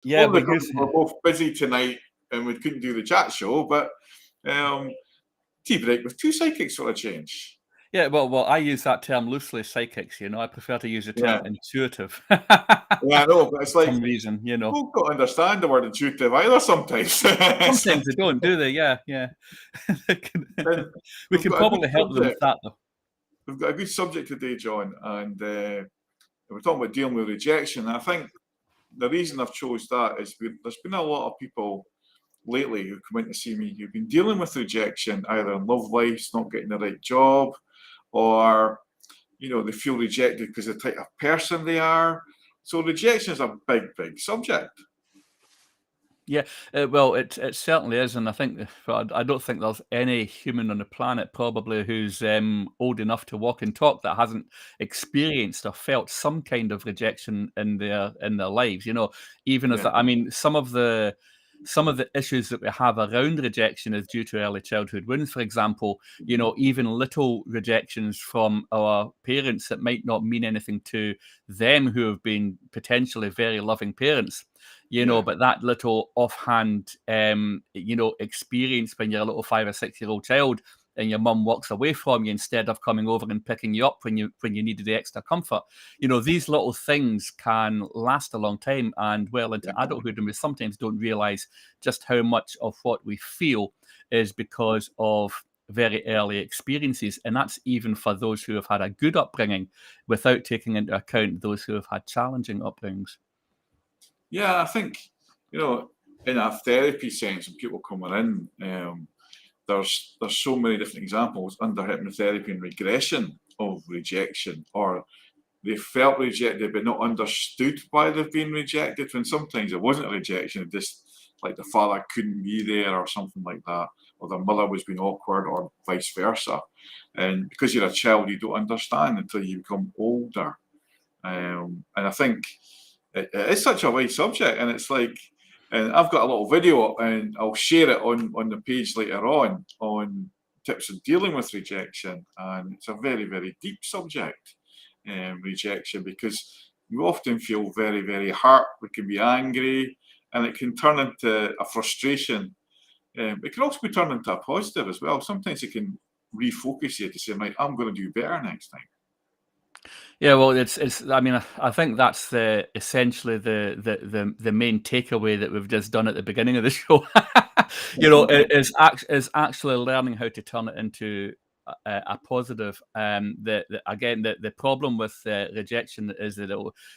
Yeah, Only we because use. we're both busy tonight and we couldn't do the chat show, but tea break with two psychics for a change. Yeah, well, I use that term loosely, psychics. I prefer to use the term Yeah. intuitive. Yeah, I know, but it's For like, some reason, people don't understand the word intuitive either sometimes. It's sometimes like, they don't, do they? Yeah. and We we've can got a good probably help them with subject. that, though. We've got a good subject today, John, and we're talking about dealing with rejection. And I think the reason I've chose that is there's been a lot of people lately who come in to see me who've been dealing with rejection, either in love lives, not getting the right job, or they feel rejected because of the type of person they are. So rejection is a big, big subject. Yeah, well, it certainly is, and I think I don't think there's any human on the planet probably who's old enough to walk and talk that hasn't experienced or felt some kind of rejection in their lives. Even as Yeah, I mean, some of the issues that we have around rejection is due to early childhood wounds, for example. Even little rejections from our parents that might not mean anything to them, who have been potentially very loving parents. yeah, But that little offhand, experience when you're a little 5 or 6-year-old child and your mum walks away from you instead of coming over and picking you up when you needed the extra comfort. These little things can last a long time and well into definitely. adulthood, and we sometimes don't realize just how much of what we feel is because of very early experiences. And that's even for those who have had a good upbringing, without taking into account those who have had challenging upbringings. Yeah, I think, in a therapy sense, when people coming in, there's so many different examples under hypnotherapy and regression of rejection, or they felt rejected but not understood why they've been rejected, when sometimes it wasn't a rejection, it just like the father couldn't be there or something like that, or the mother was being awkward or vice versa. And because you're a child, you don't understand until you become older. And I think it is such a wide subject, and it's like, and I've got a little video, and I'll share it on the page later on tips of dealing with rejection, and it's a very, very deep subject, rejection, because we often feel very, very hurt. We can be angry, and it can turn into a frustration. It can also be turned into a positive as well. Sometimes it can refocus you to say, right, I'm going to do better next time. Yeah, well, it's. I mean, I think that's essentially the main takeaway that we've just done at the beginning of the show. Is actually learning how to turn it into a positive. Again, the problem with rejection is that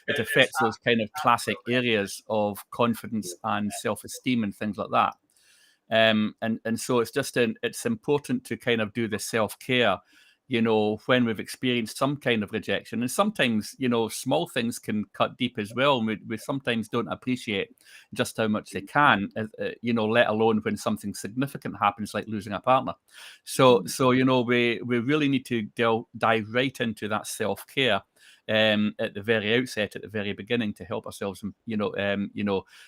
it affects those kind of classic areas of confidence and self-esteem and things like that. And so it's important to kind of do the self-care, when we've experienced some kind of rejection. And sometimes, small things can cut deep as well. And we sometimes don't appreciate just how much they can, let alone when something significant happens, like losing a partner. So we really need to dive right into that self-care at the very outset, at the very beginning, to help ourselves, regain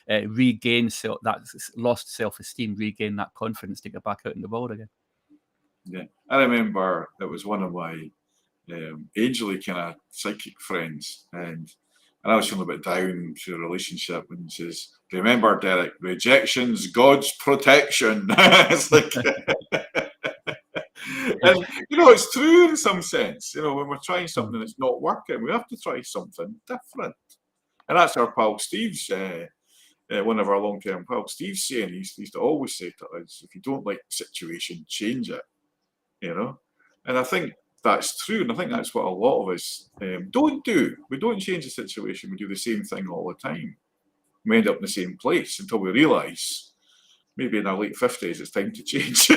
that lost self-esteem, regain that confidence to get back out in the world again. Yeah, I remember it was one of my angely kind of psychic friends, and I was feeling a bit down through a relationship, and he says, "Remember, Derek, rejection's God's protection." It's like, and it's true in some sense. When we're trying something that's not working, we have to try something different, and that's our pal Steve's. One of our long-term pals, Steve's saying, he used to always say to us, "If you don't like the situation, change it." And I think that's true, and I think that's what a lot of us don't do. We don't change the situation. We do the same thing all the time. We end up in the same place until we realise, maybe in our late 50s, it's time to change.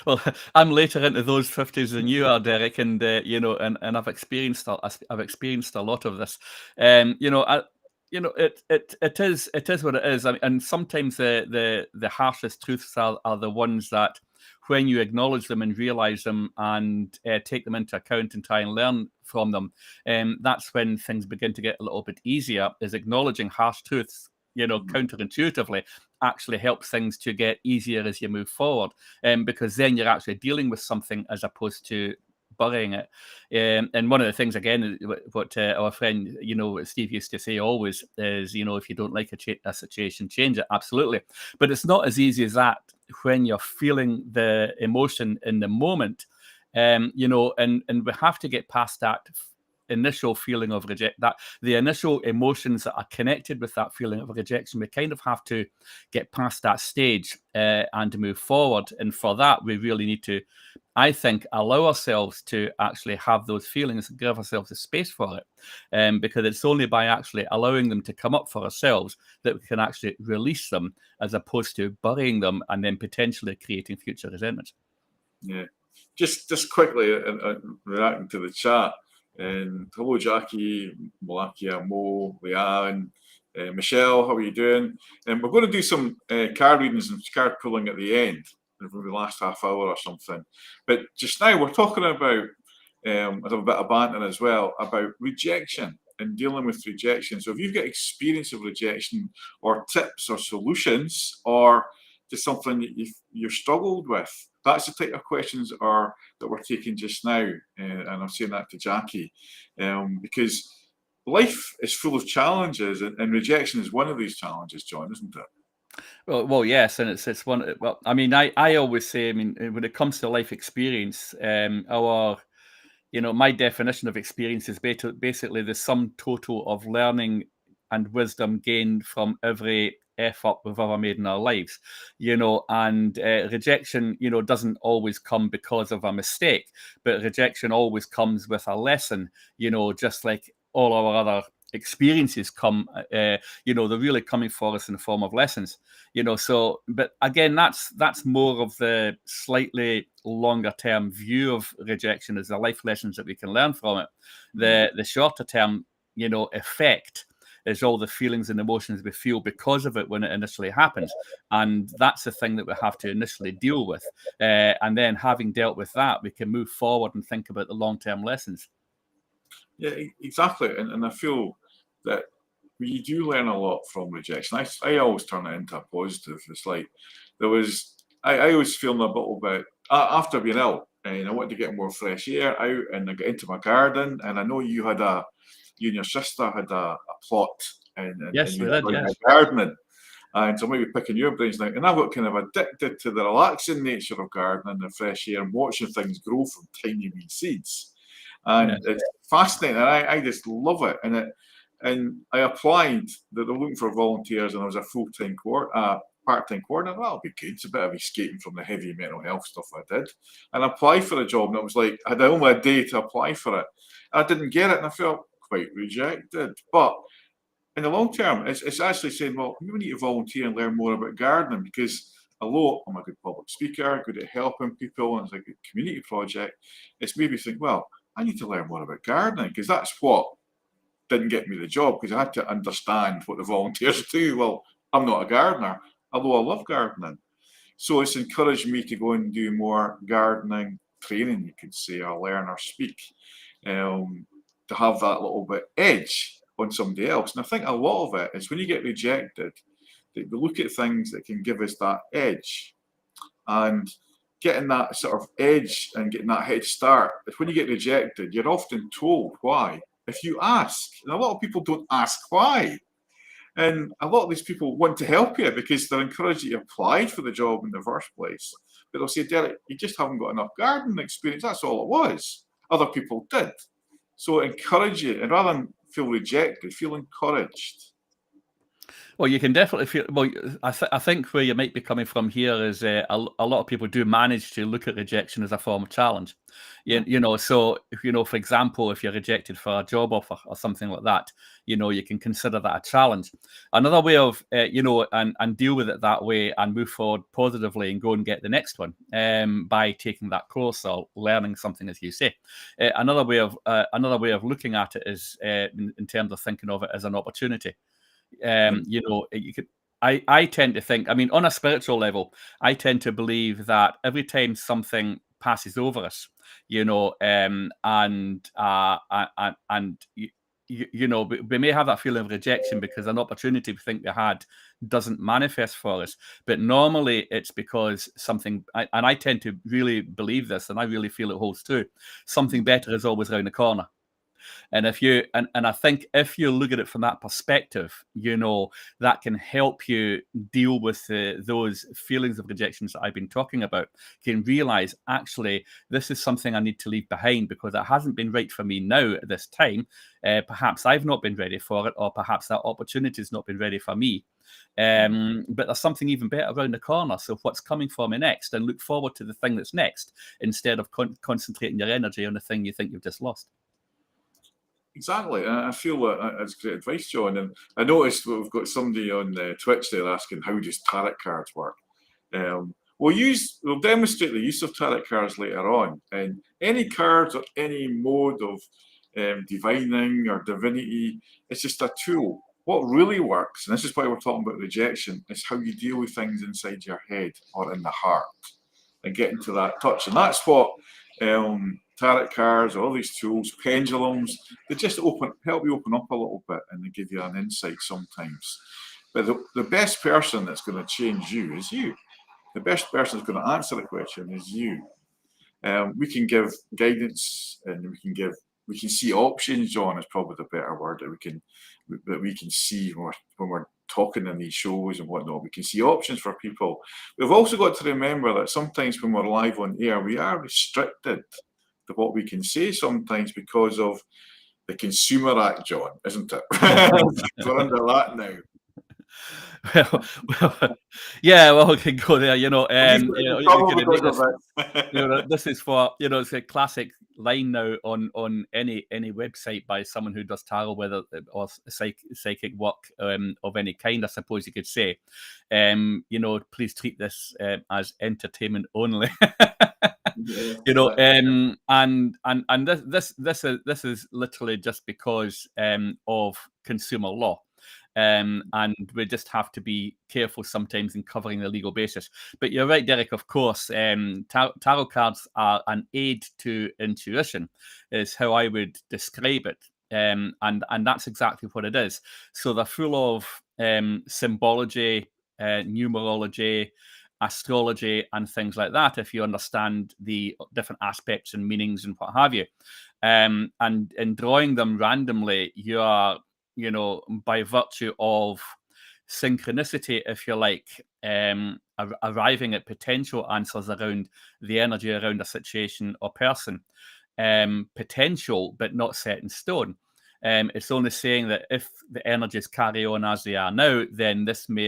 Well, I'm later into those 50s than you are, Derek, and and I've experienced a lot of this. It is what it is. I mean, and sometimes the harshest truths are the ones that, when you acknowledge them and realize them and take them into account and try and learn from them, that's when things begin to get a little bit easier. Is acknowledging harsh truths, counterintuitively, actually helps things to get easier as you move forward, because then you're actually dealing with something as opposed to burying it. And one of the things, again, what our friend, Steve used to say always is, if you don't like a situation, change it. Absolutely. But it's not as easy as that when you're feeling the emotion in the moment. And we have to get past that initial feeling of the initial emotions that are connected with that feeling of rejection. We kind of have to get past that stage and move forward. And for that, we really need to, I think, allow ourselves to actually have those feelings and give ourselves a space for it. Because it's only by actually allowing them to come up for ourselves that we can actually release them, as opposed to burying them and then potentially creating future resentments. Yeah. Just quickly reacting to the chat. And hello, Jackie, Malakia, Mo, Leanne, Michelle, how are you doing? And we're going to do some card readings and card pulling at the end, for the last half hour or something. But just now, we're talking about, I have a bit of banter as well, about rejection and dealing with rejection. So if you've got experience of rejection, or tips or solutions, or just something that you've struggled with, that's the type of questions that we're taking just now. And I'm saying that to Jackie, because life is full of challenges, and rejection is one of these challenges, John, isn't it? Well, yes, and it's one. Well, I mean, I always say, I mean, when it comes to life experience, my definition of experience is basically the sum total of learning and wisdom gained from every effort we've ever made in our lives, and rejection, doesn't always come because of a mistake, but rejection always comes with a lesson, just like all our other experiences come, they're really coming for us in the form of lessons, so, but again, that's more of the slightly longer term view of rejection, as the life lessons that we can learn from it. The shorter term, effect is all the feelings and emotions we feel because of it when it initially happens. And that's the thing that we have to initially deal with. And then having dealt with that, we can move forward and think about the long-term lessons. Yeah, exactly. And I feel that you do learn a lot from rejection. I always turn it into a positive. It's like I always feel a little bit, after being ill, and I wanted to get more fresh air out, and I got into my garden, and I know you and your sister had a plot, and Yes, you we did, yes. gardening. And so maybe picking your brains now. And I've got kind of addicted to the relaxing nature of gardening, the fresh air, and watching things grow from tiny wee seeds. And it's fascinating. And I just love it. And I applied that they're looking for volunteers, and I was a full-time part-time coordinator. That'll be good. It's a bit of escaping from the heavy mental health stuff I did. And I applied for a job, and it was like I had only a day to apply for it. I didn't get it, and I felt quite rejected. But in the long term, it's actually saying, well, we need to volunteer and learn more about gardening, because although I'm a good public speaker, good at helping people, and it's a good community project, it's made me think, well, I need to learn more about gardening, because that's what didn't get me the job, because I had to understand what the volunteers do. Well, I'm not a gardener, although I love gardening. So it's encouraged me to go and do more gardening training, you could say, or learn or speak, to have that little bit edge on somebody else. And I think a lot of it is when you get rejected, that we look at things that can give us that edge. And getting that sort of edge and getting that head start is when you get rejected, you're often told why. If you ask, and a lot of people don't ask why. And a lot of these people want to help you because they're encouraged that you applied for the job in the first place. But they'll say, Derek, you just haven't got enough gardening experience. That's all it was. Other people did. So encourage you, and rather than feel rejected, feel encouraged. Well, you can definitely feel. Well, I think where you might be coming from here is a lot of people do manage to look at rejection as a form of challenge. So for example, if you're rejected for a job offer or something like that, you can consider that a challenge. Another way of and deal with it that way and move forward positively and go and get the next one by taking that course or learning something, as you say. Another way of looking at it is in terms of thinking of it as an opportunity. You could. I tend to think. I mean, on a spiritual level, I tend to believe that every time something passes over us, and you know, we may have that feeling of rejection because an opportunity we think we had doesn't manifest for us. But normally it's because something, and I tend to really believe this, and I really feel it holds true. Something better is always around the corner. And if you and I think if you look at it from that perspective, you know, that can help you deal with those feelings of rejections that I've been talking about. You can realize, actually, this is something I need to leave behind because it hasn't been right for me now at this time. Perhaps I've not been ready for it, or perhaps that opportunity has not been ready for me. But there's something even better around the corner. So what's coming for me next? And look forward to the thing that's next instead of concentrating your energy on the thing you think you've just lost. Exactly. I feel that's great advice, John. And I noticed we've got somebody on Twitch there asking, how does tarot cards work? We'll demonstrate the use of tarot cards later on. And any cards or any mode of divining or divinity, it's just a tool. What really works, and this is why we're talking about rejection, is how you deal with things inside your head or in the heart and get into that touch. And that's what tarot cards, all these tools, pendulums, they just help you open up a little bit, and they give you an insight sometimes. But the best person that's going to change you is you. The best person that's going to answer the question is you. We can give guidance, and we can see options. John is probably the better word that we can see when we're talking in these shows and whatnot. We can see options for people. We've also got to remember that sometimes when we're live on air, we are restricted to what we can say sometimes because of the Consumer Act, John, isn't it? We're under that now. Yeah, well, we can go there. This is for, it's a classic line now on any website by someone who does tarot, whether or psychic work of any kind, I suppose you could say. Please treat this as entertainment only. And this is literally just because of consumer law. And we just have to be careful sometimes in covering the legal basis. But you're right, Derek, of course. Tarot cards are an aid to intuition, is how I would describe it. And that's exactly what it is. So they're full of symbology, numerology, astrology, and things like that, if you understand the different aspects and meanings and what have you. And in drawing them randomly, you are, by virtue of synchronicity, if you like, arriving at potential answers around the energy around a situation or person. Potential, but not set in stone. It's only saying that if the energies carry on as they are now, then this may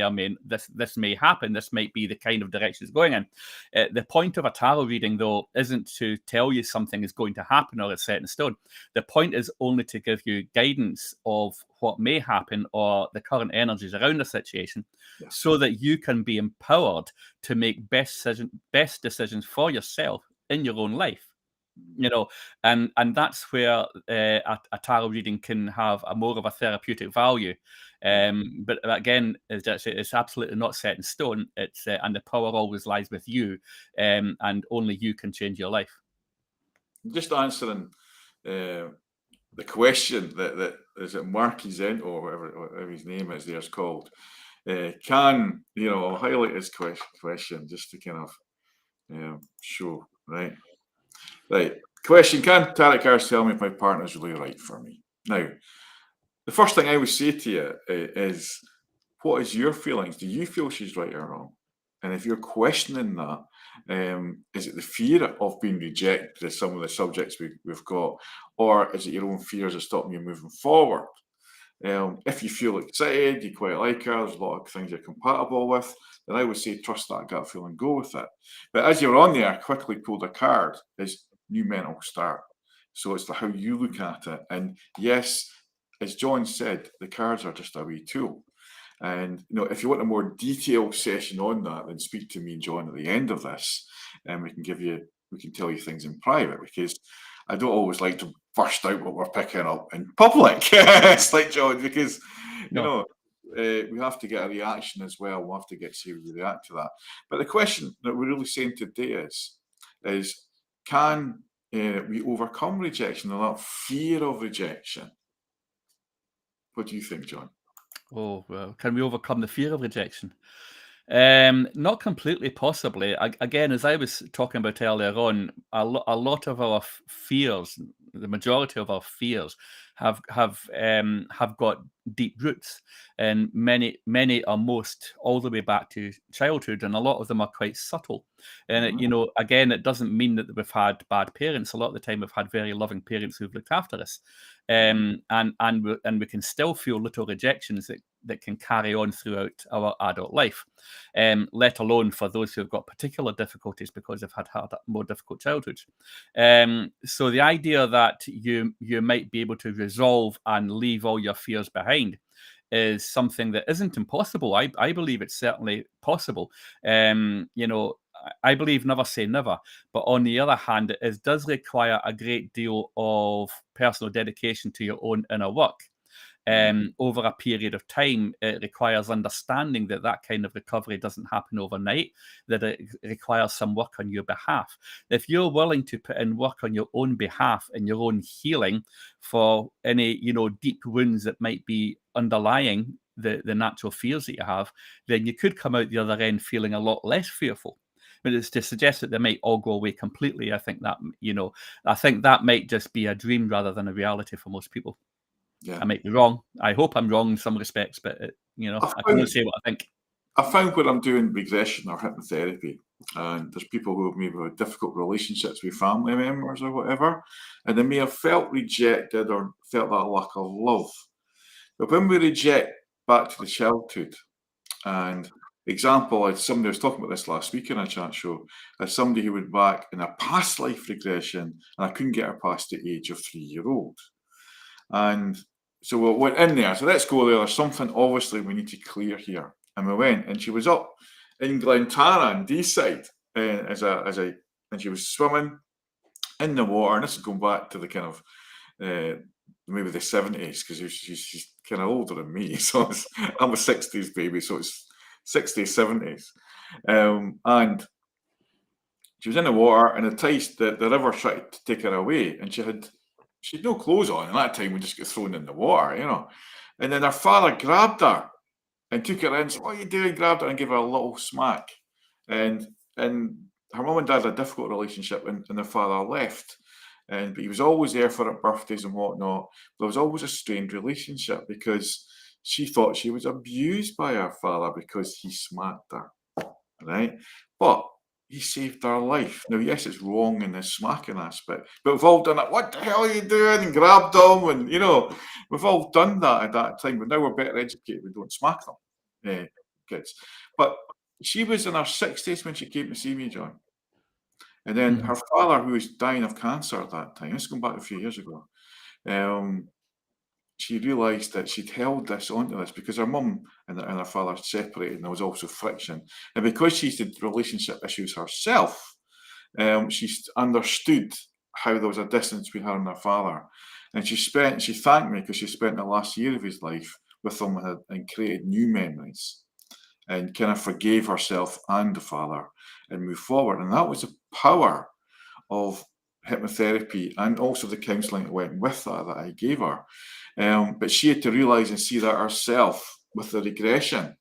happen. This might be the kind of direction it's going in. The point of a tarot reading, though, isn't to tell you something is going to happen or it's set in stone. The point is only to give you guidance of what may happen or the current energies around the situation, so that you can be empowered to make best decisions for yourself in your own life. And that's where a tarot reading can have a more of a therapeutic value. But again, it's absolutely not set in stone. It's and the power always lies with you, and only you can change your life. Just answering the question that is it Marky Zento or whatever his name is there's called. I'll highlight his question just to kind of show, right? Right. Question: can tarot cards tell me if my partner's really right for me? Now, the first thing I would say to you is, what is your feelings? Do you feel she's right or wrong? And if you're questioning that, is it the fear of being rejected as some of the subjects we've got, or is it your own fears that stop you moving forward? If you feel excited, you quite like her, there's a lot of things you're compatible with, then I would say trust that gut feel and go with it. But as you're on there, quickly pull the card is new mental start. So it's how you look at it. And yes, as John said, the cards are just a wee tool. And if you want a more detailed session on that, then speak to me and John at the end of this, and we can tell you things in private, because I don't always like to burst out what we're picking up in public. It's like John, because we have to get a reaction as well. We'll have to get see how you react to that. But the question that we're really saying today is can we overcome rejection or that fear of rejection? What do you think, John? Oh, well, can we overcome the fear of rejection? Not completely, possibly. Again, as I was talking about earlier on, a lot of our fears, the majority of our fears, have got deep roots, and many are most all the way back to childhood, and a lot of them are quite subtle. And again, it doesn't mean that we've had bad parents. A lot of the time, we've had very loving parents who've looked after us, and we can still feel little rejections that can carry on throughout our adult life, let alone for those who have got particular difficulties because they've had more difficult childhoods. So the idea that you might be able to resolve and leave all your fears behind is something that isn't impossible. I believe it's certainly possible. I believe never say never, but on the other hand, it does require a great deal of personal dedication to your own inner work. Over a period of time, it requires understanding that kind of recovery doesn't happen overnight, that it requires some work on your behalf. If you're willing to put in work on your own behalf and your own healing for any, deep wounds that might be underlying the natural fears that you have, then you could come out the other end feeling a lot less fearful. But it's to suggest that they might all go away completely. I think that might just be a dream rather than a reality for most people. Yeah. I might be wrong. I hope I'm wrong in some respects, but I can only say what I think. I found when I'm doing regression or hypnotherapy, and there's people who have maybe had difficult relationships with family members or whatever, and they may have felt rejected or felt that lack of love. But when we reject back to the childhood, and example, I had somebody was talking about this last week in a chat show, as somebody who went back in a past life regression, and I couldn't get her past the age of 3-year-old. And so we went in there. So let's go there. There's something obviously we need to clear here. And we went, and she was up in Glentara in Deeside, and she was swimming in the water. And this is going back to the kind of maybe the 70s, because she's kind of older than me. So I'm a 60s baby, so it's 60s, 70s. And she was in the water, and the river tried to take her away, and she had no clothes on. And that time we just get thrown in the water, And then her father grabbed her and took her in. Said, "What are you doing?" Grabbed her and gave her a little smack. And her mum and dad had a difficult relationship, and their father left. But he was always there for her birthdays and whatnot. There was always a strained relationship because she thought she was abused by her father because he smacked her, right? But he saved her life. Now, yes, it's wrong in the smacking aspect, but we've all done it. What the hell are you doing? And grabbed them, and we've all done that at that time. But now we're better educated. We don't smack them, kids. But she was in her 60s when she came to see me, John. And then her father, who was dying of cancer at that time, this is going back a few years ago, she realised that she'd held this onto this because her mum and her father separated, and there was also friction. And because she's had relationship issues herself, she understood how there was a distance between her and her father. And she thanked me because she spent the last year of his life with him and created new memories and kind of forgave herself and the father and moved forward. And that was the power of hypnotherapy and also the counselling that went with that I gave her. But she had to realise and see that herself with the regression.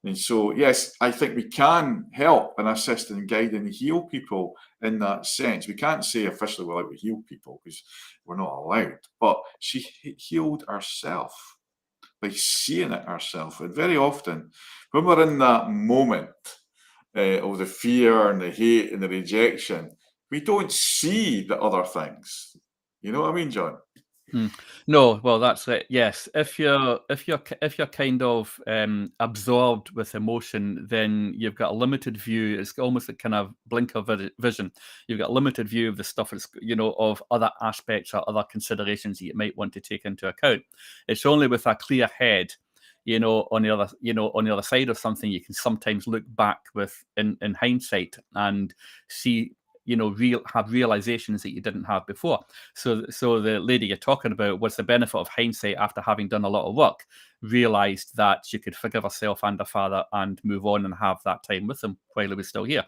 And so, yes, I think we can help and assist and guide and heal people in that sense. We can't say officially we're allowed to heal people because we're not allowed. But she healed herself by seeing it herself. And very often, when we're in that moment of the fear and the hate and the rejection, we don't see the other things. You know what I mean, John? No, well, that's it. Yes, if you're kind of absorbed with emotion, then you've got a limited view. It's almost a kind of blinker vision. You've got a limited view of the stuff that's, of other aspects or other considerations that you might want to take into account. It's only with a clear head, on the other side of something, you can sometimes look back in hindsight and see, have realizations that you didn't have before. So the lady you're talking about, what's the benefit of hindsight after having done a lot of work, realized that she could forgive herself and her father and move on and have that time with him while he was still here.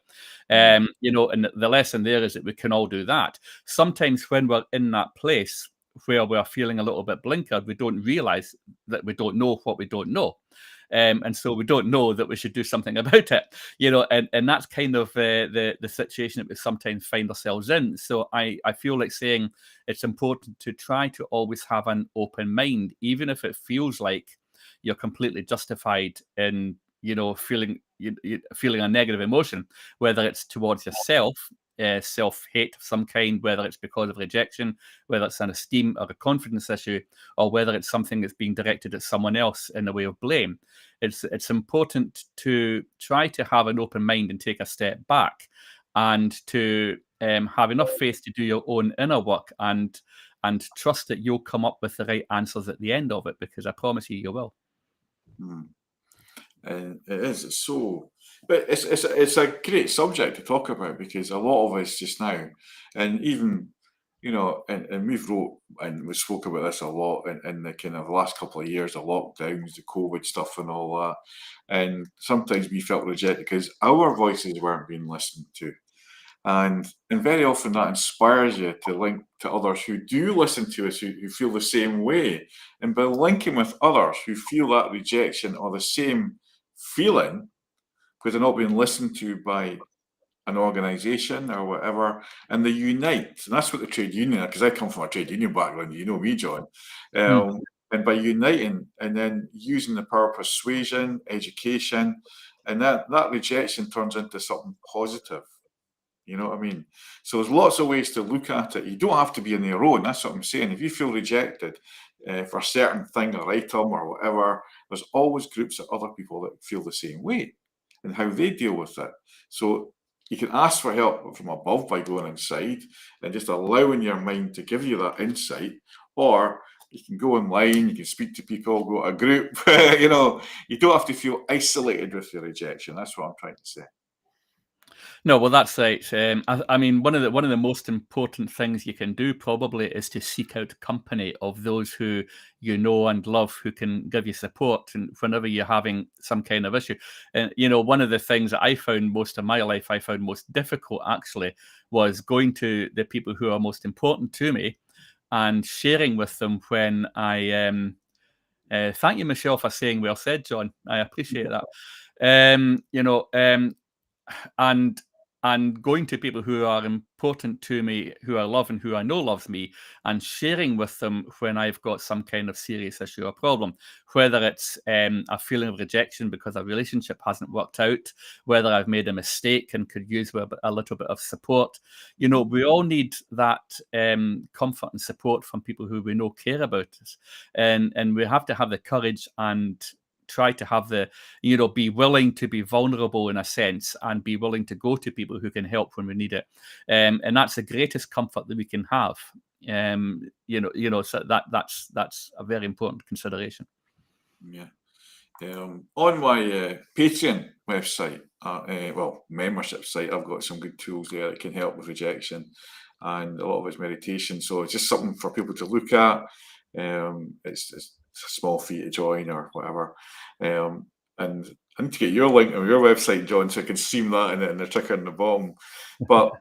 And the lesson there is that we can all do that. Sometimes when we're in that place, where we're feeling a little bit blinkered, we don't realize that we don't know what we don't know. And so we don't know that we should do something about it, and that's kind of the situation that we sometimes find ourselves in. So I feel like saying it's important to try to always have an open mind, even if it feels like you're completely justified in feeling feeling a negative emotion, whether it's towards yourself, self-hate of some kind, whether it's because of rejection, whether it's an esteem or a confidence issue, or whether it's something that's being directed at someone else in a way of blame. It's important to try to have an open mind and take a step back, and to have enough faith to do your own inner work, and trust that you'll come up with the right answers at the end of it, because I promise you will. And it is. It's so, but it's a great subject to talk about, because a lot of us just now, and even and we've wrote and we spoke about this a lot in the kind of last couple of years, the lockdowns, the COVID stuff, and all that. And sometimes we felt rejected because our voices weren't being listened to. And very often that inspires you to link to others who do listen to us, who feel the same way. And by linking with others who feel that rejection or the same feeling, because they're not being listened to by an organisation or whatever, and they unite. And that's what the trade union, because I come from a trade union background, you know me, John. And by uniting and then using the power of persuasion, education, and that rejection turns into something positive. You know what I mean? So there's lots of ways to look at it. You don't have to be on your own. That's what I'm saying. If you feel rejected for a certain thing or item or whatever, there's always groups of other people that feel the same way and how they deal with it. So you can ask for help from above by going inside and just allowing your mind to give you that insight, or you can go online, you can speak to people, go to a group. You don't have to feel isolated with your rejection. That's what I'm trying to say. No, well, that's right. I mean, one of the most important things you can do probably is to seek out company of those who you know and love, who can give you support, and whenever you're having some kind of issue. And one of the things that I found most of my life, I found most difficult actually, was going to the people who are most important to me and sharing with them when I thank you, Michelle, for saying well said, John. I appreciate that. And going to people who are important to me, who I love and who I know loves me, and sharing with them when I've got some kind of serious issue or problem, whether it's a feeling of rejection because a relationship hasn't worked out, whether I've made a mistake and could use a little bit of support. We all need that comfort and support from people who we know care about us, and we have to have the courage and try to have the, be willing to be vulnerable in a sense, and be willing to go to people who can help when we need it. And that's the greatest comfort that we can have. So that's a very important consideration. Yeah. On my Patreon website, membership site, I've got some good tools there that can help with rejection, and a lot of it's meditation. So it's just something for people to look at. It's a small fee to join or whatever. And I need to get your link on your website, John, so I can stream that in the ticker in the bottom. But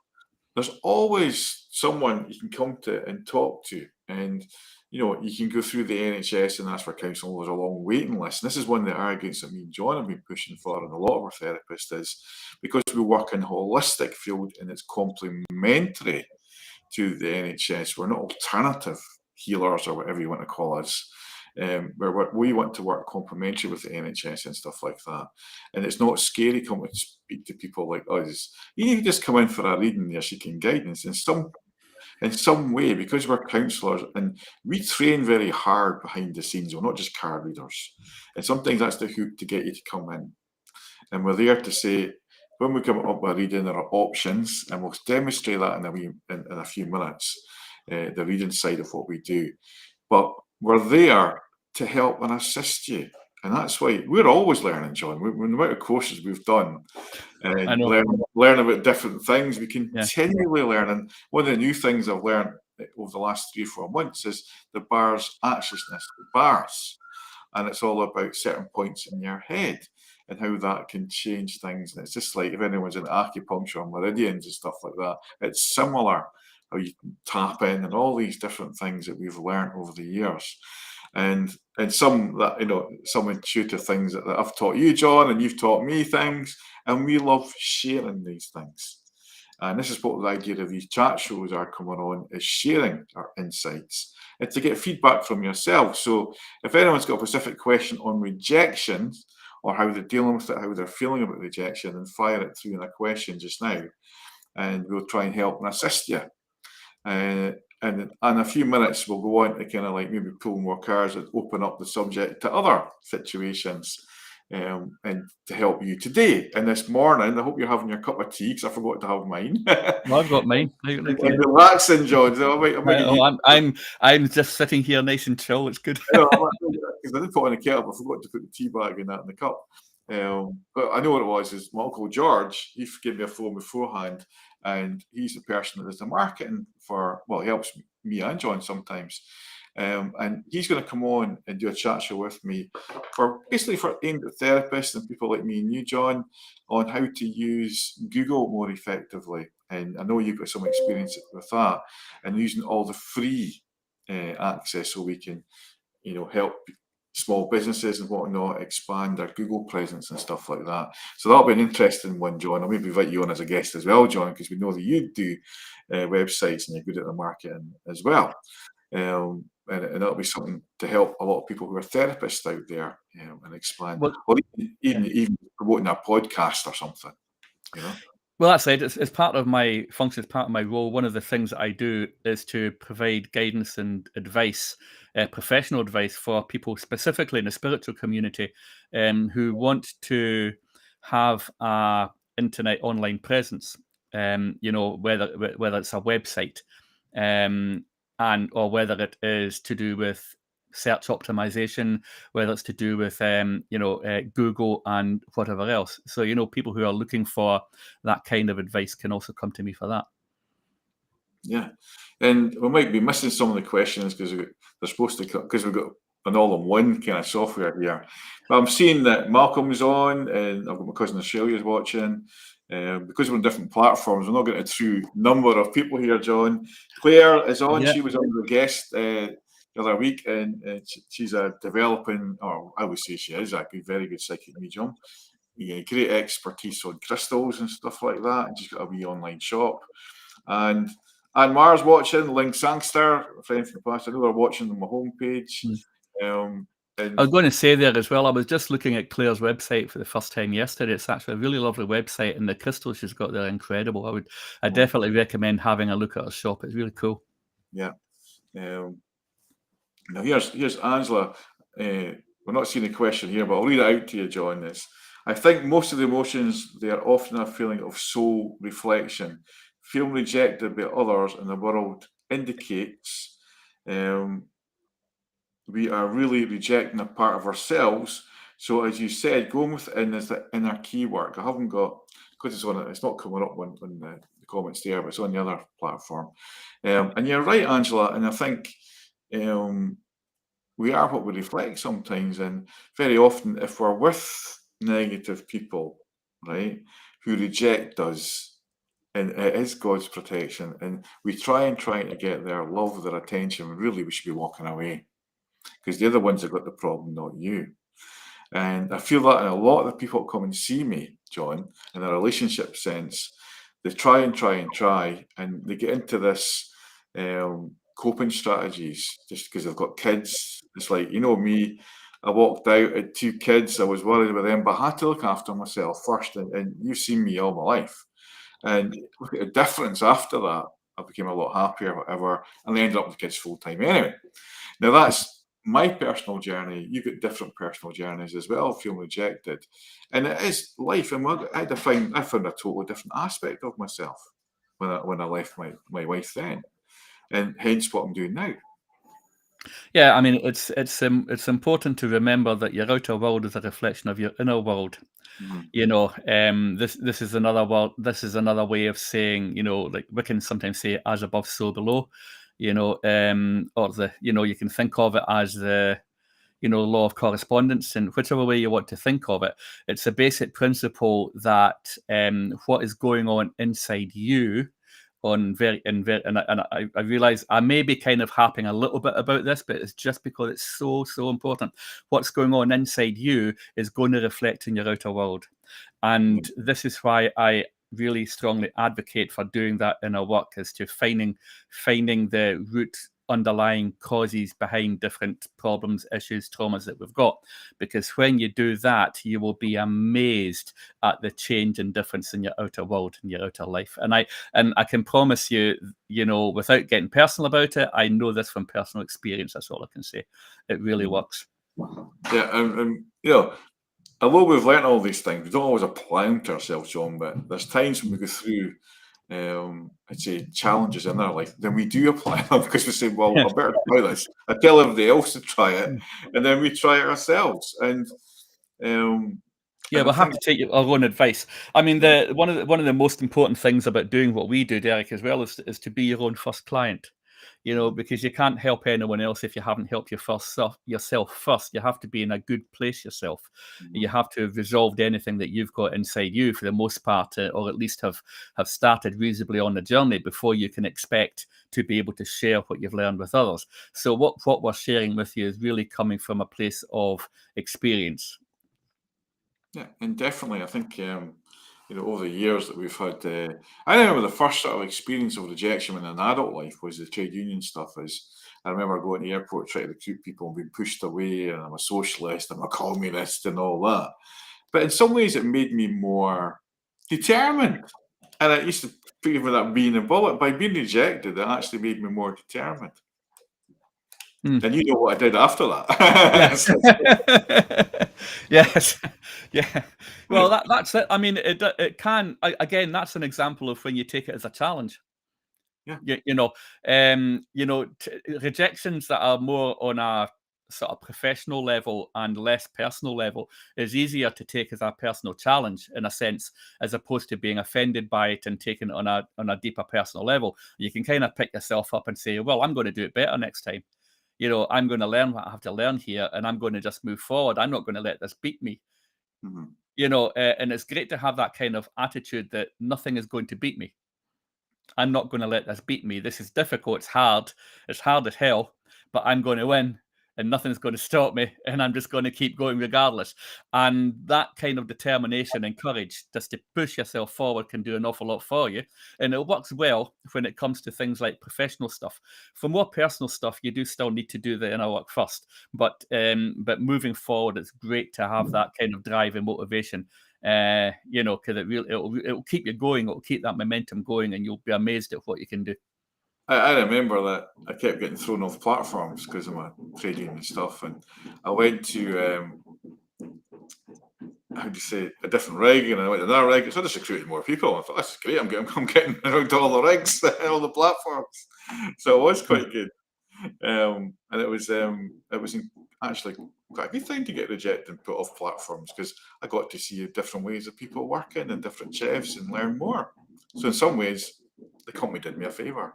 there's always someone you can come to and talk to. And you can go through the NHS and ask for counsel. There's a long waiting list. And this is one of the arguments that me and John have been pushing for, and a lot of our therapists, is because we work in a holistic field and it's complementary to the NHS. We're not alternative healers or whatever you want to call us. We want to work complementary with the NHS and stuff like that. And it's not scary coming to speak to people like us. You can just come in for a reading, you're seeking guidance in some way, because we're counsellors and we train very hard behind the scenes. We're not just card readers. And sometimes that's the hook to get you to come in. And we're there to say, when we come up with a reading, there are options, and we'll demonstrate that in a few minutes, the reading side of what we do. But we're there to help and assist you. And that's why we're always learning, John. The amount of courses we've done and learn about different things, we continually learn. And one of the new things I've learned over the last 3 or 4 months is the bars acciousness, the bars. And it's all about certain points in your head and how that can change things. And it's just like if anyone's in acupuncture or meridians and stuff like that, it's similar. how you can tap in, and all these different things that we've learned over the years. And some that, some intuitive things that I've taught you, John, and you've taught me things, and we love sharing these things. And this is what the idea of these chat shows are coming on, is sharing our insights and to get feedback from yourself. So if anyone's got a specific question on rejection, or how they're dealing with it, how they're feeling about rejection, then fire it through in a question just now, and we'll try and help and assist you. And in a few minutes, we'll go on to kind of like maybe pull more cards and open up the subject to other situations, and to help you today and this morning. I hope you're having your cup of tea, because I forgot to have mine. Well, I've got mine. And relaxing, John. So I'm just sitting here nice and chill. It's good. Because I did put on a kettle, but I forgot to put the tea bag in the cup. But I know what it was. Is my Uncle George, he gave me a phone beforehand, and he's the person that does the marketing for, well, he helps me and John sometimes. And he's going to come on and do a chat show with me basically for aimed at therapists and people like me and you, John, on how to use Google more effectively. And I know you've got some experience with that, and using all the free access, so we can, help small businesses and whatnot expand their Google presence and stuff like that. So that'll be an interesting one, John. I'll maybe invite you on as a guest as well, John, because we know that you do websites and you're good at the marketing as well. And that'll be something to help a lot of people who are therapists out there, and expand. Or even promoting a podcast or something, Well, that's it. It's part of my function, it's part of my role. One of the things that I do is to provide guidance and advice, professional advice for people specifically in the spiritual community, who want to have a internet online presence, whether it's a website, or whether it is to do with search optimization, whether it's to do with Google and whatever else. So people who are looking for that kind of advice can also come to me for that. Yeah, and we might be missing some of the questions because they're supposed to, because we've got an all-in-one kind of software here. But I'm seeing that Malcolm's on, and I've got my cousin Australia's watching. Because we're on different platforms, we're not getting a true number of people here, John. Claire is on. Yeah. She was on the guest the other week, and she's a developing, or I would say she is a very good psychic medium. Yeah, great expertise on crystals and stuff like that. And she's got a wee online shop. And Mara's watching, Ling Sangster, a friend from the past. I know they're watching on my homepage. I was going to say there as well, I was just looking at Claire's website for the first time yesterday. It's actually a really lovely website, and the crystals she's got there are incredible. I definitely recommend having a look at her shop. It's really cool. Yeah. Now here's Angela. We're not seeing a question here, but I'll read it out to you, John. I think most of the emotions, they are often a feeling of soul reflection. Feeling rejected by others in the world indicates we are really rejecting a part of ourselves. So as you said, going within is the inner key work. I haven't got, because it's not coming up on the comments there, but it's on the other platform. And you're right, Angela, and I think we are what we reflect sometimes. And very often, if we're with negative people, right, who reject us, and it is God's protection, and we try to get their love, their attention, really we should be walking away, because they're the ones that got the problem, not you. And I feel that in a lot of the people that come and see me, John, in a relationship sense, they try, and they get into this coping strategies just because they've got kids. It's like, me, I walked out at 2 kids, I was worried about them, but I had to look after myself first, and you've seen me all my life. And look at the difference after that. I became a lot happier, whatever, and I ended up with kids full time anyway. Now that's my personal journey. You've got different personal journeys as well, feeling rejected. And it is life. And I found a totally different aspect of myself when I left my wife then. And hence what I'm doing now. Yeah, I mean, it's important to remember that your outer world is a reflection of your inner world. Mm-hmm. This is another world. This is another way of saying, like we can sometimes say as above, so below, or you can think of it as the, law of correspondence, and whichever way you want to think of it, it's a basic principle that what is going on inside you I realize I may be kind of harping a little bit about this, but it's just because it's so important. What's going on inside you is going to reflect in your outer world. And this is why I really strongly advocate for doing that in our work, is to finding the root underlying causes behind different problems, issues, traumas that we've got. Because when you do that, you will be amazed at the change and difference in your outer world, in your outer life. And I can promise you, without getting personal about it, I know this from personal experience. That's all I can say. It really works. Yeah, and although we've learnt all these things, we don't always apply them to ourselves, John, but there's times when we go through I'd say challenges in our life, then we do apply them because we say, well, I better try this. I tell everybody else to try it, and then we try it ourselves. And we'll have to take our own advice. I mean, one of the most important things about doing what we do, Derek, as well, is to be your own first client. Because you can't help anyone else if you haven't helped yourself first. You have to be in a good place yourself. You have to have resolved anything that you've got inside you for the most part, or at least have started reasonably on the journey before you can expect to be able to share what you've learned with others. So what we're sharing with you is really coming from a place of experience. Yeah, and definitely, I think over the years that we've had, I remember the first sort of experience of rejection in an adult life was the trade union stuff. I remember going to the airport trying to recruit people and being pushed away, and I'm a socialist, I'm a communist, and all that. But in some ways, it made me more determined, and I used to feel that being involved. By being rejected, it actually made me more determined. And you know what I did after that. Yes. Yeah. Well, that's it. I mean, it can, again, that's an example of when you take it as a challenge. Yeah. Rejections that are more on a sort of professional level and less personal level is easier to take as a personal challenge, in a sense, as opposed to being offended by it and taking it on a deeper personal level. You can kind of pick yourself up and say, well, I'm going to do it better next time. I'm going to learn what I have to learn here, and I'm going to just move forward. I'm not going to let this beat me. And it's great to have that kind of attitude that nothing is going to beat me. I'm not going to let this beat me. This is difficult. It's hard as hell, but I'm going to win, and nothing's going to stop me, and I'm just going to keep going regardless. And that kind of determination and courage just to push yourself forward can do an awful lot for you. And it works well when it comes to things like professional stuff. For more personal stuff, you do still need to do the inner work first. But moving forward, it's great to have that kind of drive and motivation. Because it'll keep you going. It'll keep that momentum going, and you'll be amazed at what you can do. I remember that I kept getting thrown off platforms because of my trade union stuff, and I went to how do you say, a different rig, and I went to another rig, so I just recruited more people. I thought, that's great, I'm getting around to all the rigs, all the platforms. So it was quite good. And it was actually quite a good thing to get rejected and put off platforms, because I got to see different ways of people working and different chefs and learn more. So in some ways, the company did me a favour.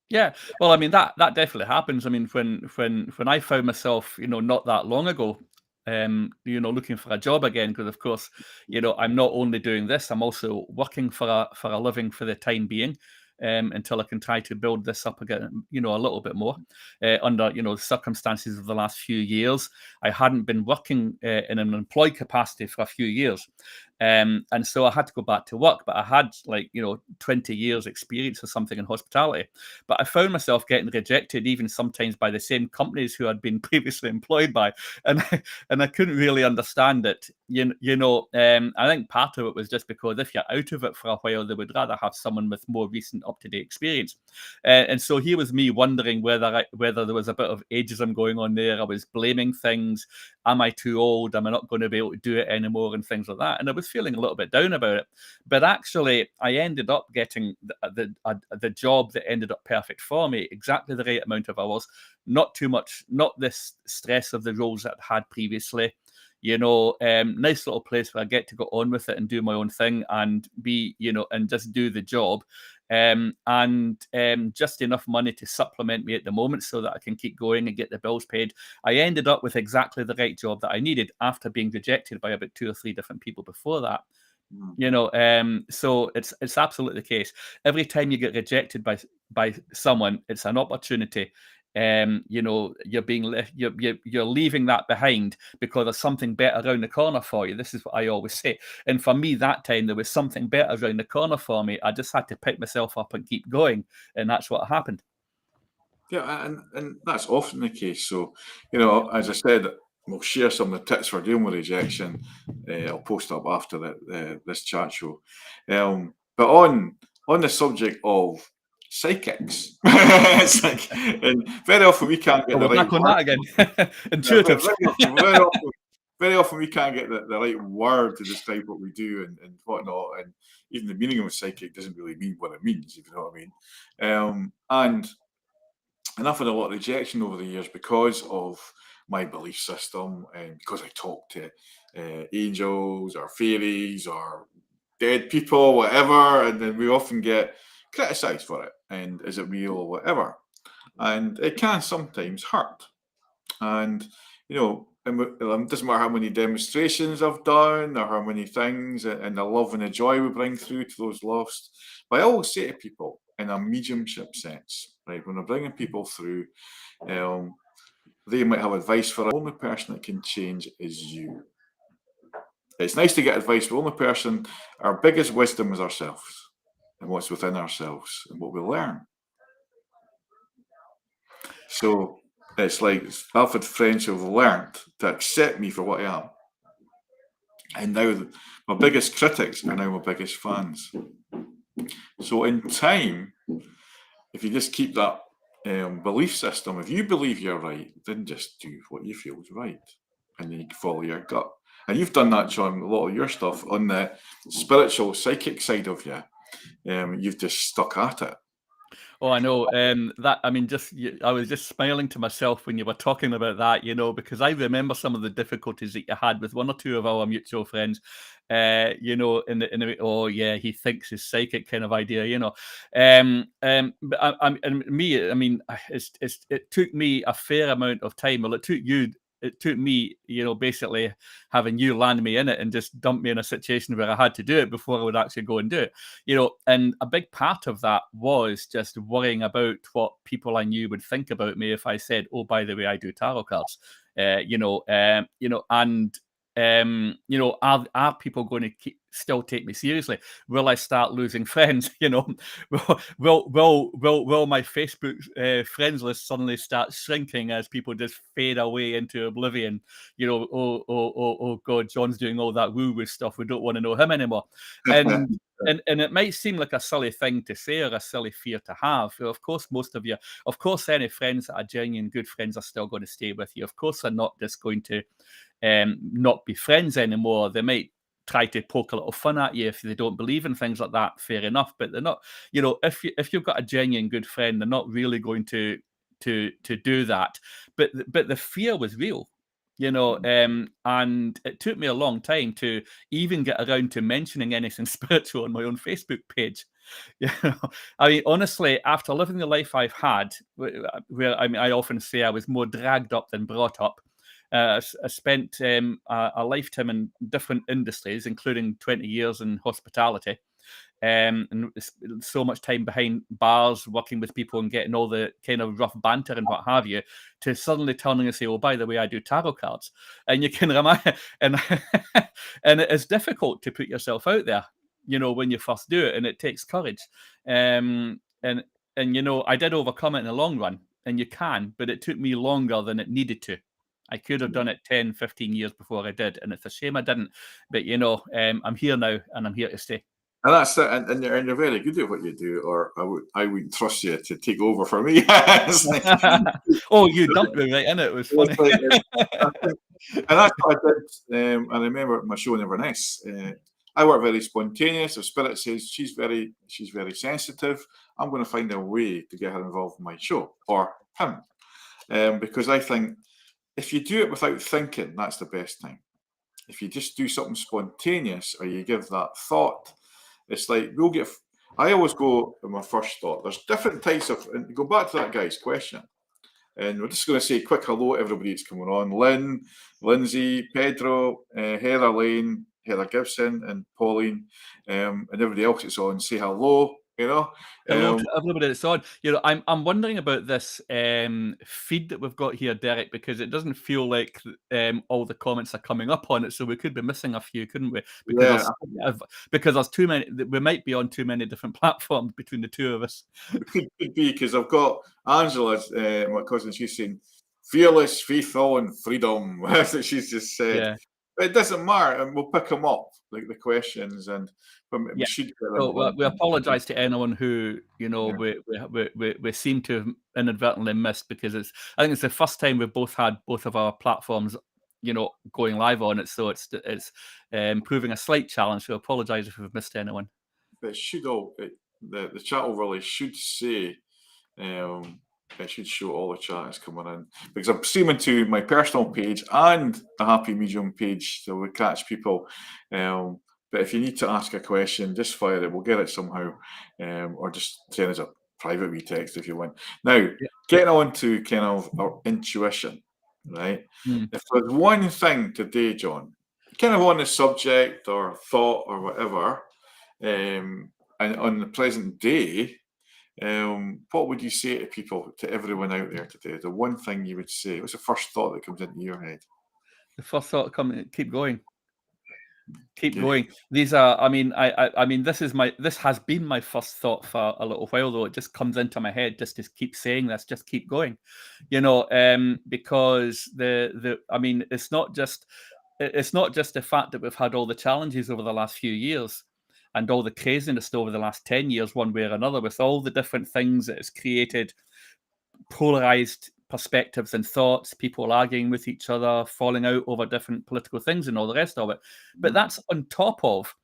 Yeah, well, I mean, that definitely happens. I mean, when I found myself, not that long ago, looking for a job again, because of course, I'm not only doing this, I'm also working for a living for the time being. Until I can try to build this up again, a little bit more under, circumstances of the last few years. I hadn't been working in an employed capacity for a few years. And so I had to go back to work, but I had 20 years experience or something in hospitality. But I found myself getting rejected even sometimes by the same companies who I'd been previously employed by. And I couldn't really understand it. I think part of it was just because if you're out of it for a while, they would rather have someone with more recent up-to-date experience. And so here was me wondering whether there was a bit of ageism going on there. I was blaming things. Am I too old? Am I not going to be able to do it anymore? And things like that. And I was feeling a little bit down about it. But actually, I ended up getting the job that ended up perfect for me, exactly the right amount of hours, not too much, not this stress of the roles that I'd had previously. Nice little place where I get to go on with it and do my own thing and be, and just do the job. And just enough money to supplement me at the moment so that I can keep going and get the bills paid. I ended up with exactly the right job that I needed after being rejected by about 2 or 3 different people before that. So it's absolutely the case. Every time you get rejected by someone, it's an opportunity. You're you're leaving that behind because there's something better around the corner for you. This is what I always say. And for me, that time there was something better around the corner for me. I just had to pick myself up and keep going, and that's what happened. Yeah, and that's often the case. So, as I said, we'll share some of the tips for dealing with rejection. I'll post up after this chat show. But on the subject of psychics, it's like, and very often we can't get Oh, the we're right back on word. that again. Yeah, Intuitives. very often we can't get the right word to describe what we do and whatnot. And even the meaning of a psychic doesn't really mean what it means, if you know what I mean. And I've had a lot of rejection over the years because of my belief system and because I talk to angels or fairies or dead people, whatever, and then we often get criticised for it. And is it real or whatever? And it can sometimes hurt. And it doesn't matter how many demonstrations I've done or how many things and the love and the joy we bring through to those lost. But I always say to people in a mediumship sense, right, when we're bringing people through, they might have advice for us. The only person that can change is you. It's nice to get advice, but the only person, our biggest wisdom is ourselves and what's within ourselves and what we learn. So it's like I've had friends who've learned to accept me for what I am. And now my biggest critics are now my biggest fans. So in time, if you just keep that belief system, if you believe you're right, then just do what you feel is right. And then you can follow your gut. And you've done that, John, a lot of your stuff on the spiritual, psychic side of you. You've just stuck at it. Oh, I know. I was just smiling to myself when you were talking about that, because I remember some of the difficulties that you had with one or two of our mutual friends, oh yeah, he thinks he's psychic kind of idea, But it took me a fair amount of time. Well, it took me, basically having you land me in it and just dump me in a situation where I had to do it before I would actually go and do it, and a big part of that was just worrying about what people I knew would think about me if I said, oh, by the way, I do tarot cards, are people going to still take me seriously? Will I start losing friends? Will my Facebook friends list suddenly start shrinking as people just fade away into oblivion? Oh God, John's doing all that woo-woo stuff. We don't want to know him anymore. And it might seem like a silly thing to say or a silly fear to have. Of course, any friends that are genuine good friends are still going to stay with you. Of course, they're not just going to not be friends anymore. They might try to poke a little fun at you if they don't believe in things like that. Fair enough, but they're not. If you've got a genuine good friend, they're not really going to do that. But the fear was real. And it took me a long time to even get around to mentioning anything spiritual on my own Facebook page. Honestly, after living the life I've had, where I often say I was more dragged up than brought up. I spent a lifetime in different industries, including 20 years in hospitality. And so much time behind bars, working with people and getting all the kind of rough banter and what have you, to suddenly turning and say, oh, by the way, I do tarot cards. And you can remind, and it is difficult to put yourself out there, when you first do it, and it takes courage. And I did overcome it in the long run, and you can, but it took me longer than it needed to. I could have done it 10, 15 years before I did, and it's a shame I didn't. But, I'm here now, and I'm here to stay. And that's it. And you're very good at what you do, or I wouldn't trust you to take over for me. Oh, you dumped me right in it. It was funny. And that's what I did. I remember my show in Inverness. I work very spontaneous. If Spirit says she's very sensitive, I'm going to find a way to get her involved in my show, or him, because I think if you do it without thinking, that's the best time. If you just do something spontaneous, or you give that thought, it's like I always go in my first thought. There's different types of, and go back to that guy's question. And we're just going to say quick hello to everybody that's coming on. Lynn, Lindsay, Pedro, Heather Lane, Heather Gibson and Pauline, and everybody else that's on, say hello. Hello to everybody that's on. I'm wondering about this feed that we've got here, Derek, because it doesn't feel like all the comments are coming up on it, so we could be missing a few, couldn't we? Because there's too many. We might be on too many different platforms between the two of us. It could be, because I've got Angela, my cousin. She's saying fearless, faithful, and freedom. That's what she's just said. Yeah. It doesn't matter, and we'll pick them up, like the questions, and we should get them. So we apologise to anyone who we seem to have inadvertently missed, because I think it's the first time we've both had both of our platforms going live on it, so it's proving a slight challenge. So I apologise if we've missed anyone. It should the chat overlay should say. It should show all the chat is coming in, because I'm streaming to my personal page and the Happy Medium page, so we catch people. But if you need to ask a question, just fire it. We'll get it somehow, or just send us a private wee text if you want. Now, getting on to kind of our intuition, right? If there's one thing today, John, kind of on the subject or thought or whatever, and on the present day, what would you say to people, to everyone out there today? The one thing you would say, what's the first thought that comes into your head? The first thought keep going. Keep going. These are, I mean, this has been my first thought for a little while, though. It just comes into my head just to keep saying this, just keep going, because it's not just the fact that we've had all the challenges over the last few years and all the craziness over the last 10 years, one way or another, with all the different things that has created polarized perspectives and thoughts, people arguing with each other, falling out over different political things and all the rest of it. But that's on top of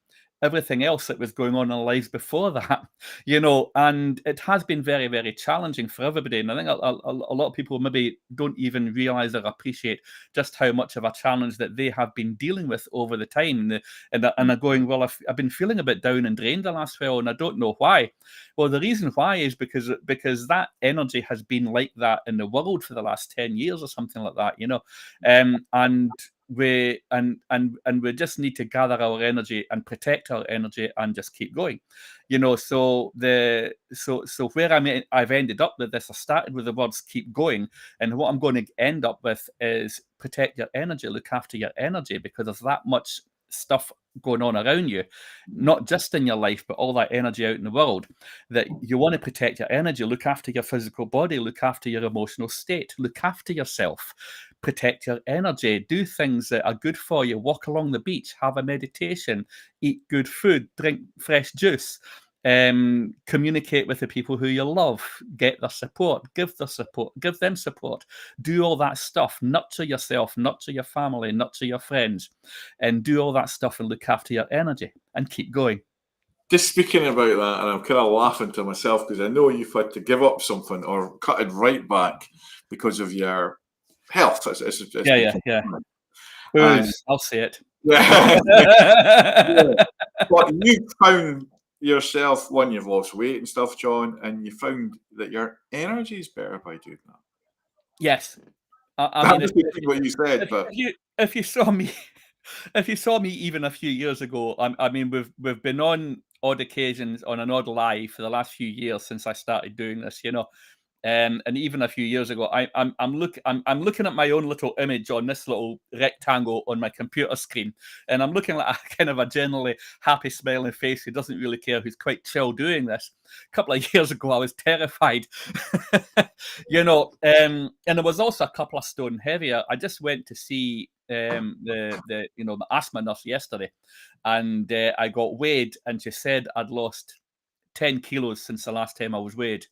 everything else that was going on in our lives before that, and it has been very, very challenging for everybody. And I think a lot of people maybe don't even realize or appreciate just how much of a challenge that they have been dealing with over the time. And are going, well, I've been feeling a bit down and drained the last while, and I don't know why. Well, the reason why is because that energy has been like that in the world for the last 10 years or something like that, and we just need to gather our energy and protect our energy and just keep going, so where I've ended up with this, I started with the words keep going, and what I'm going to end up with is protect your energy, look after your energy, because there's that much stuff going on around you, not just in your life, but all that energy out in the world, that you want to protect your energy, look after your physical body, look after your emotional state, look after yourself, protect your energy, do things that are good for you, walk along the beach, have a meditation, eat good food, drink fresh juice, communicate with the people who you love, get their support, give them support, do all that stuff, nurture yourself, nurture your family, nurture your friends, and do all that stuff and look after your energy and keep going. Just speaking about that, and I'm kind of laughing to myself because I know you've had to give up something or cut it right back because of your health. Yeah. And, I'll say it. Yeah. But you found yourself, you've lost weight and stuff, John, and you found that your energy is better by doing that. Yes. I mean, what you said, but if you saw me, even a few years ago, I mean, we've been on odd occasions on an odd live for the last few years since I started doing this, and even a few years ago, I'm looking at my own little image on this little rectangle on my computer screen, and I'm looking like a kind of a generally happy, smiling face who doesn't really care, who's quite chill doing this. A couple of years ago, I was terrified, and I was also a couple of stone heavier. I just went to see the asthma nurse yesterday, and I got weighed, and she said I'd lost 10 kilos since the last time I was weighed,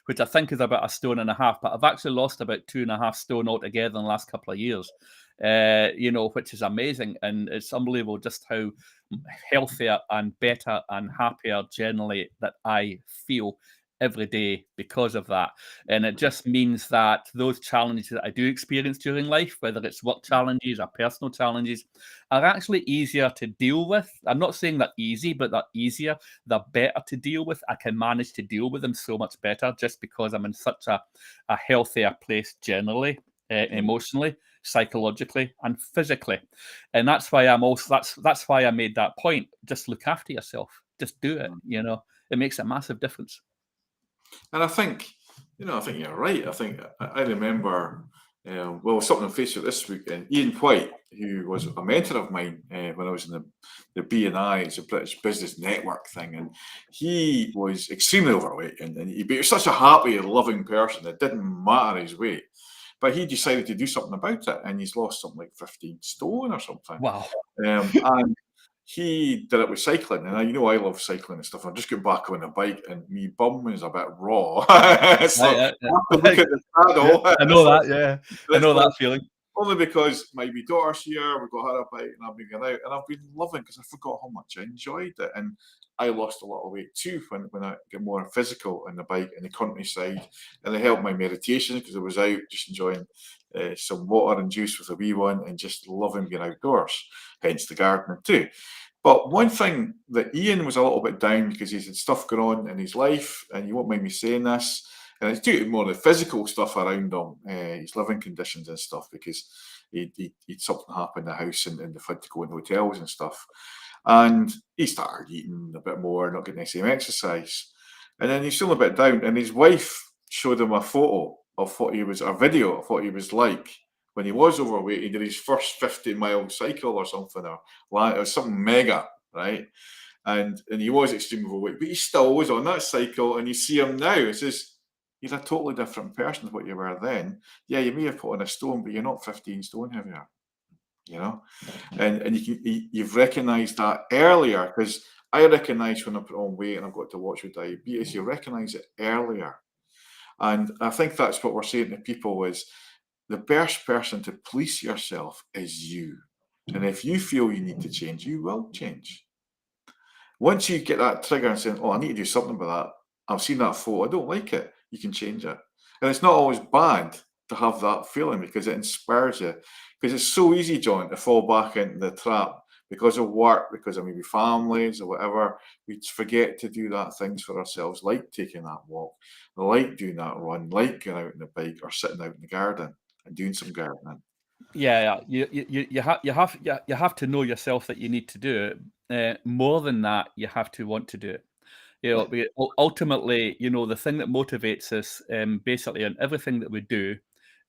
which I think is about 1.5 stone, but I've actually lost about 2.5 stone altogether in the last couple of years, which is amazing. And it's unbelievable just how healthier and better and happier generally that I feel every day because of that. And it just means that those challenges that I do experience during life, whether it's work challenges or personal challenges, are actually easier to deal with. I'm not saying they're easy, but they're easier, they're better to deal with. I can manage to deal with them so much better just because I'm in such a healthier place generally, emotionally. psychologically and physically. And that's why that's why I made that point. Just look after yourself. Just do it. It makes a massive difference. And I think you're right. I think I remember, something on Facebook this week, and Ian White, who was a mentor of mine when I was in the BNI, it's a British Business Network thing, and he was extremely overweight, and he was such a happy, loving person. It didn't matter his weight. But he decided to do something about it, and he's lost something like 15 stone or something. Wow. And he did it with cycling, and I love cycling and stuff. I just got back on a bike, and my bum is a bit raw. So I have to look at the saddle. I know that, yeah. I know that feeling. Only because my wee daughter's here, we've got her a bike, and I've been going out, and I've been loving because I forgot how much I enjoyed it. And I lost a lot of weight too when I get more physical on the bike in the countryside, and it helped my meditation because I was out just enjoying some water and juice with a wee one and just loving being outdoors, hence the gardening too. But one thing that Ian was a little bit down because he's had stuff going on in his life, and you won't mind me saying this, and it's due to more the physical stuff around him, his living conditions and stuff, because he'd something happen in the house and they've had to go in hotels and stuff. And he started eating a bit more, not getting the same exercise. And then he's feeling a bit down, and his wife showed him a photo of a video of what he was like when he was overweight. He did his first 50-mile cycle or something, or it was something mega, right? And he was extremely overweight, but he still was on that cycle, and you see him now, it says, he's a totally different person to what you were then. Yeah, you may have put on a stone, but you're not 15 stone heavier, And you've recognised that earlier, because I recognise when I put on weight and I've got to watch with diabetes, you recognise it earlier. And I think that's what we're saying to people is the best person to police yourself is you. And if you feel you need to change, you will change. Once you get that trigger and saying, I need to do something about that, I've seen that photo, I don't like it, you can change it. And it's not always bad to have that feeling because it inspires you. Because it's so easy, John, to fall back into the trap because of work, because of maybe families or whatever. We forget to do that things for ourselves, like taking that walk, like doing that run, like going out on the bike or sitting out in the garden and doing some gardening. Yeah. You have to know yourself that you need to do it. More than that, you have to want to do it. Ultimately, the thing that motivates us, basically, in everything that we do,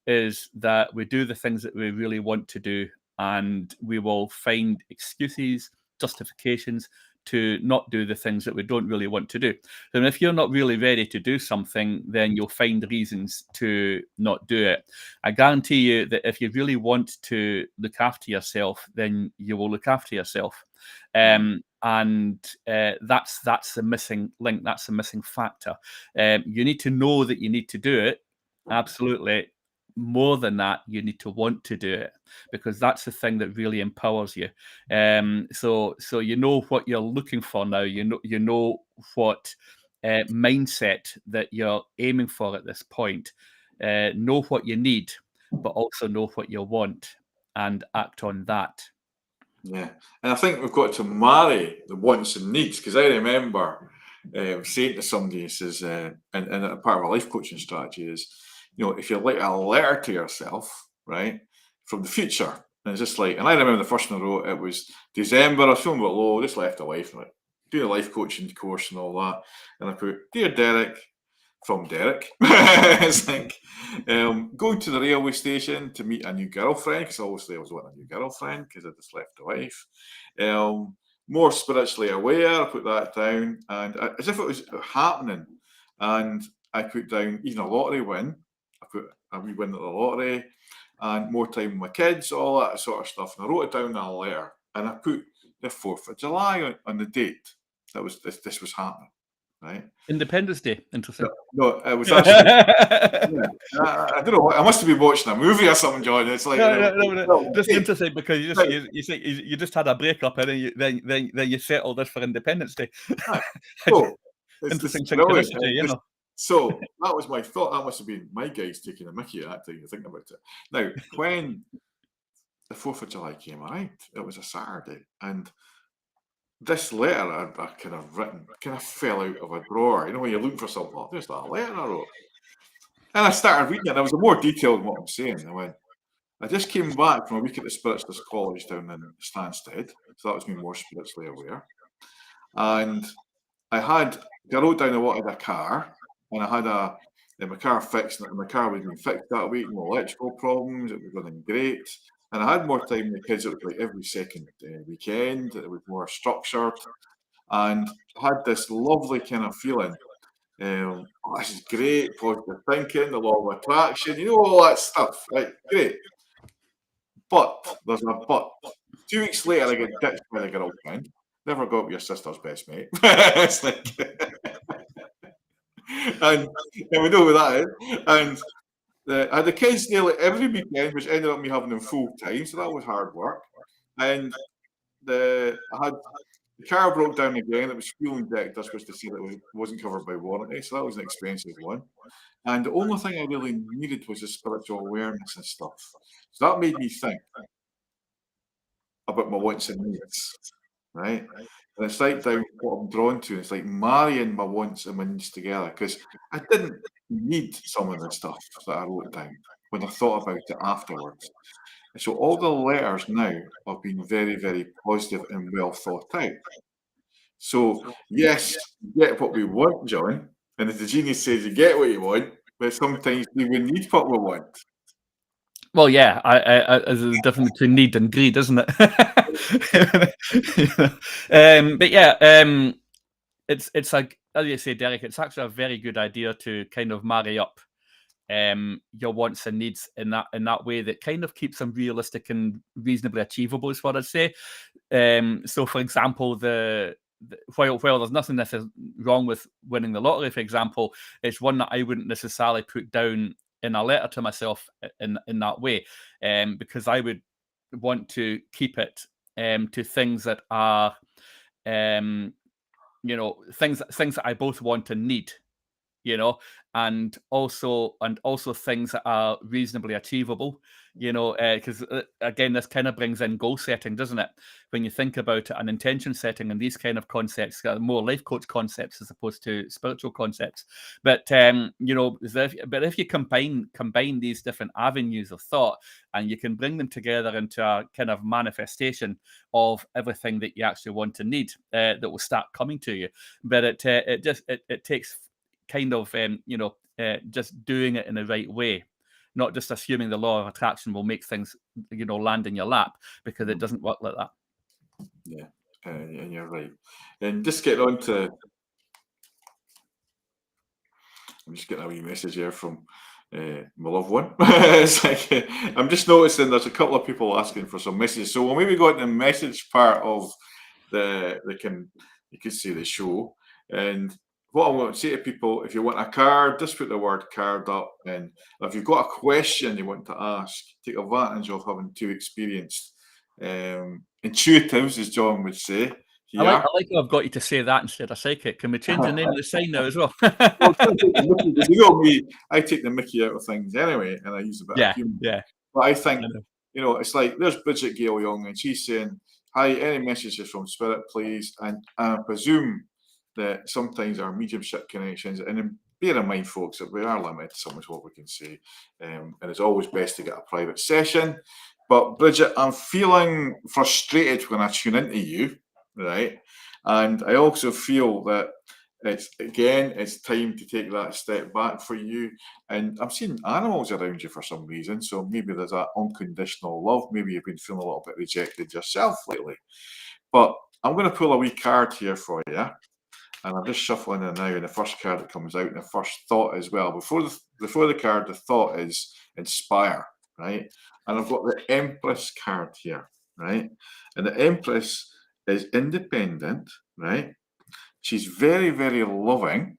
is that we do the things that we really want to do, and we will find excuses, justifications to not do the things that we don't really want to do. And if you're not really ready to do something, then you'll find reasons to not do it. I guarantee you that if you really want to look after yourself, then you will look after yourself. And that's the missing link. That's the missing factor. You need to know that you need to do it. Absolutely. More than that, you need to want to do it, because that's the thing that really empowers you. So you know what you're looking for now. You know what mindset that you're aiming for at this point. Know what you need, but also know what you want and act on that. Yeah, and I think we've got to marry the wants and needs, because I remember saying to somebody, he says, and a part of a life coaching strategy is, if you like a letter to yourself, right, from the future, and it's just like, and I remember the first one I wrote, it was December, I was feeling a bit low, just left a wife, right, doing a life coaching course and all that, and I put, Dear Derek, from Derek, it's like, going to the railway station to meet a new girlfriend, because obviously I was wanting a new girlfriend because I just left the wife. More spiritually aware, I put that down, and as if it was happening. And I put down even a lottery win. I put a wee win at the lottery, and more time with my kids, all that sort of stuff. And I wrote it down in a letter, and I put the 4th of July on the date that was this was happening. Right. Independence Day. Interesting. No, it was actually. I don't know. I must have been watching a movie or something, John. It's like no. Just interesting because you just had a breakup and then you settled this for Independence Day. So, interesting synchronicity, So that was my thought. That must have been my guys taking a mickey at that time. You think about it. Now, when the 4th of July came around, it was a Saturday, and this letter I kind of written kind of fell out of a drawer. When you're looking for something, there's that letter I wrote. And I started reading it, and I was more detailed in what I'm saying. I went, I just came back from a week at the Spiritualist College down in Stansted, so that was me more spiritually aware. And I wrote down I wanted a car, and I had my car fixed, and my car was being fixed that week, no electrical problems, it was running great. And I had more time with the kids, it was like every second weekend, it was more structured, and I had this lovely kind of feeling. Oh, this is great, positive thinking, the law of attraction, all that stuff, right? Great. But there's a but. 2 weeks later, I get ditched by the girlfriend. Never got with your sister's best mate. It's like, and we know what that is. And I had the kids nearly every weekend, which ended up me having them full time, so that was hard work. And I had the car broke down again. It was fuel injector, supposed to say that it wasn't covered by warranty, so that was an expensive one. And the only thing I really needed was the spiritual awareness and stuff. So that made me think about my wants and needs, right? And it's like down what I'm drawn to. It's like marrying my wants and my needs together, because I didn't need some of the stuff that I wrote down when I thought about it afterwards. So all the letters now have been very, very positive and well thought out. So yes, you get what we want, John, and as the genius says, you get what you want, but sometimes we will need what we want. Well, yeah, there's a difference between need and greed, isn't it? But yeah, it's like, as you say, Derek, it's actually a very good idea to kind of marry up your wants and needs in that way that kind of keeps them realistic and reasonably achievable, is what I'd say. So, for example, while there's nothing necessarily wrong with winning the lottery, for example, it's one that I wouldn't necessarily put down in a letter to myself in that way, because I would want to keep it to things that are, things that I both want and need, and also things that are reasonably achievable, because again, this kind of brings in goal setting, doesn't it? When you think about it, an intention setting and these kind of concepts are more life coach concepts as opposed to spiritual concepts. But if you combine these different avenues of thought, and you can bring them together into a kind of manifestation of everything that you actually want to need, that will start coming to you. But it takes kind of just doing it in the right way, not just assuming the law of attraction will make things land in your lap, because it doesn't work like that. Yeah, and you're right. And just get on to, I'm just getting a wee message here from my loved one. It's like, I'm just noticing there's a couple of people asking for some messages, so we'll maybe go into the message part of you could say the show. And what I want to say to people, if you want a card, just put the word card up. And if you've got a question you want to ask, take advantage of having two experienced intuitives, as John would say. I like how I've got you to say that instead of psychic. Can we change the name of the sign now as well? Well, I take the Mickey out of things anyway, and I use a bit of humour. Yeah. But I think, it's like, there's Bridget Gale Young, and she's saying, hi, any messages from Spirit, please? And I presume that sometimes our mediumship connections, and then bear in mind, folks, that we are limited to so much what we can say, and it's always best to get a private session. But Bridget, I'm feeling frustrated when I tune into you, right? And I also feel that it's time to take that step back for you. And I'm seeing animals around you for some reason, so maybe there's that unconditional love. Maybe you've been feeling a little bit rejected yourself lately. But I'm going to pull a wee card here for you. And I'm just shuffling it now, and the first card that comes out, and the first thought as well. Before the card, the thought is inspire, right? And I've got the Empress card here, right? And the Empress is independent, right? She's very, very loving.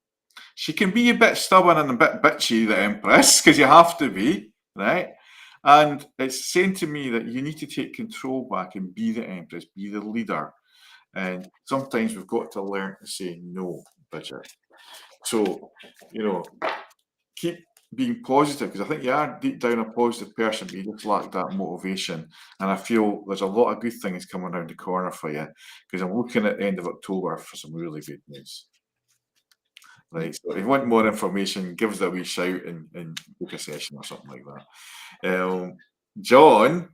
She can be a bit stubborn and a bit bitchy, the Empress, because you have to be, right? And it's saying to me that you need to take control back and be the Empress, be the leader. And sometimes we've got to learn to say no, Bridget. So, keep being positive, because I think you are deep down a positive person, but you just lack that motivation. And I feel there's a lot of good things coming around the corner for you, because I'm looking at the end of October for some really good news. Right. So if you want more information, give us a wee shout and book a session or something like that. John.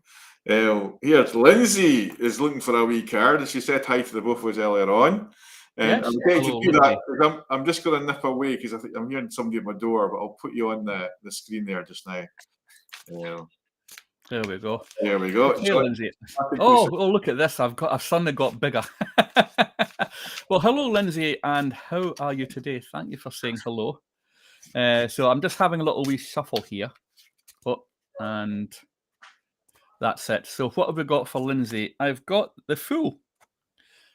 Here's Lindsay is looking for a wee card, and she said hi to the both of us earlier on. And Yes. I'm going to Hello, do that Lindsay. because I'm just going to nip away because I think I'm hearing somebody at my door, but I'll put you on the screen there just now. There we go. There we go. Okay, John, Lindsay. I think we Oh, should- look at this. I've suddenly got bigger. Well, hello, Lindsay, and how are you today? Thank you for saying hello. So I'm just having a little wee shuffle here. Oh, and that's it. So what have we got for Lindsay? I've got the Fool,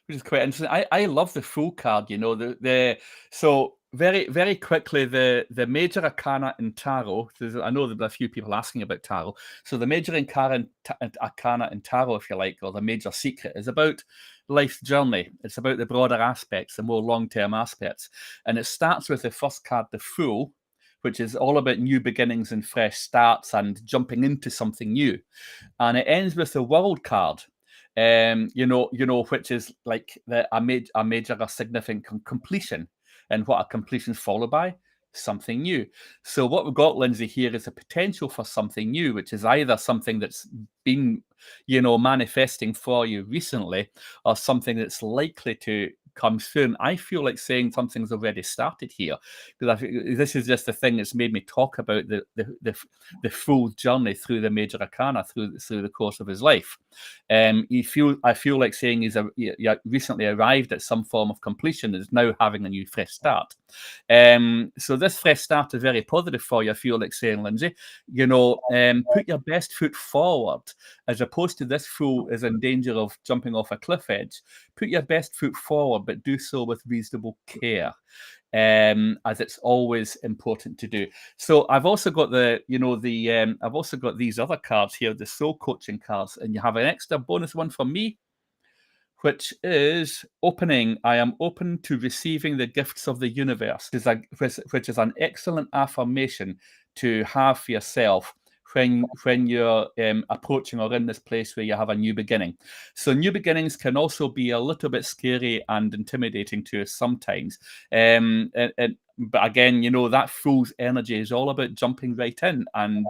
which is quite interesting. I love the Fool card, you know. So very, very quickly, the major arcana in tarot. I know there are a few people asking about tarot. So the major arcana in tarot, if you like, or the major secret, is about life's journey. It's about the broader aspects, the more long-term aspects. And it starts with the first card, the Fool, which is all about new beginnings and fresh starts and jumping into something new. And it ends with the World card, which is like a major or significant completion. And what a completion is followed by? Something new. So what we've got, Lindsay, here is a potential for something new, which is either something that's been, manifesting for you recently, or something that's likely to come soon. I feel like saying something's already started here, because this is just the thing that's made me talk about the full journey through the major arcana through the course of his life. I feel like saying he's recently arrived at some form of completion, is now having a new fresh start. So this fresh start is very positive for you. I feel like saying, Lindsay, put your best foot forward, as opposed to this fool is in danger of jumping off a cliff edge. Put your best foot forward, but do so with reasonable care. As it's always important to do. So I've also got I've also got these other cards here, the soul coaching cards, and you have an extra bonus one for me, which is opening. I am open to receiving the gifts of the universe, which is an excellent affirmation to have for yourself when you're approaching or in this place where you have a new beginning. So new beginnings can also be a little bit scary and intimidating to us sometimes. But again, that fool's energy is all about jumping right in and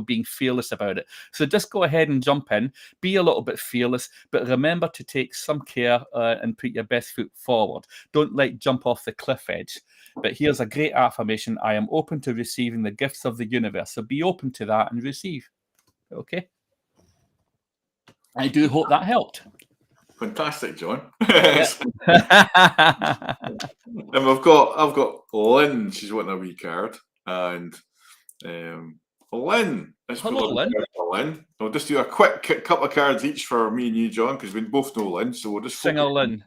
being fearless about it. So just go ahead and jump in, be a little bit fearless, but remember to take some care and put your best foot forward. Don't jump off the cliff edge. But here's a great affirmation: I am open to receiving the gifts of the universe. So be open to that and receive. Okay. I do hope that helped. Fantastic, John. Yeah. And I've got Lynn. She's wanting a wee card, and Lynn. Hello, Lynn. Lynn. We'll just do a quick couple of cards each for me and you, John, because we both know Lynn. So we'll just sing a Lynn.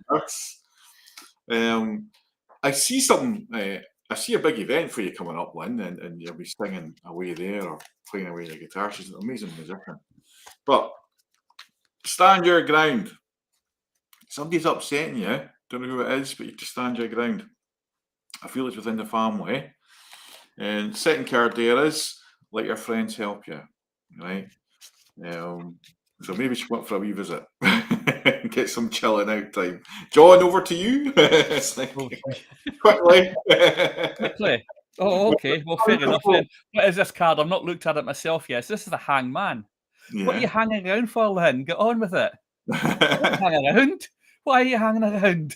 I see something. I see a big event for you coming up, Lynn, and you'll be singing away there or playing away your guitar. She's an amazing musician. But stand your ground. Somebody's upsetting you. Don't know who it is, but you just stand your ground. I feel it's within the family. And second card there is let your friends help you, right? So maybe she went for a wee visit. Get some chilling out time. John, over to you. Quickly. Quickly. Oh, okay. Well, fair enough then. What is this card? I've not looked at it myself yet. So this is the hangman. Yeah. What are you hanging around for, Lynn? Get on with it. Don't hang around. Why are you hanging around?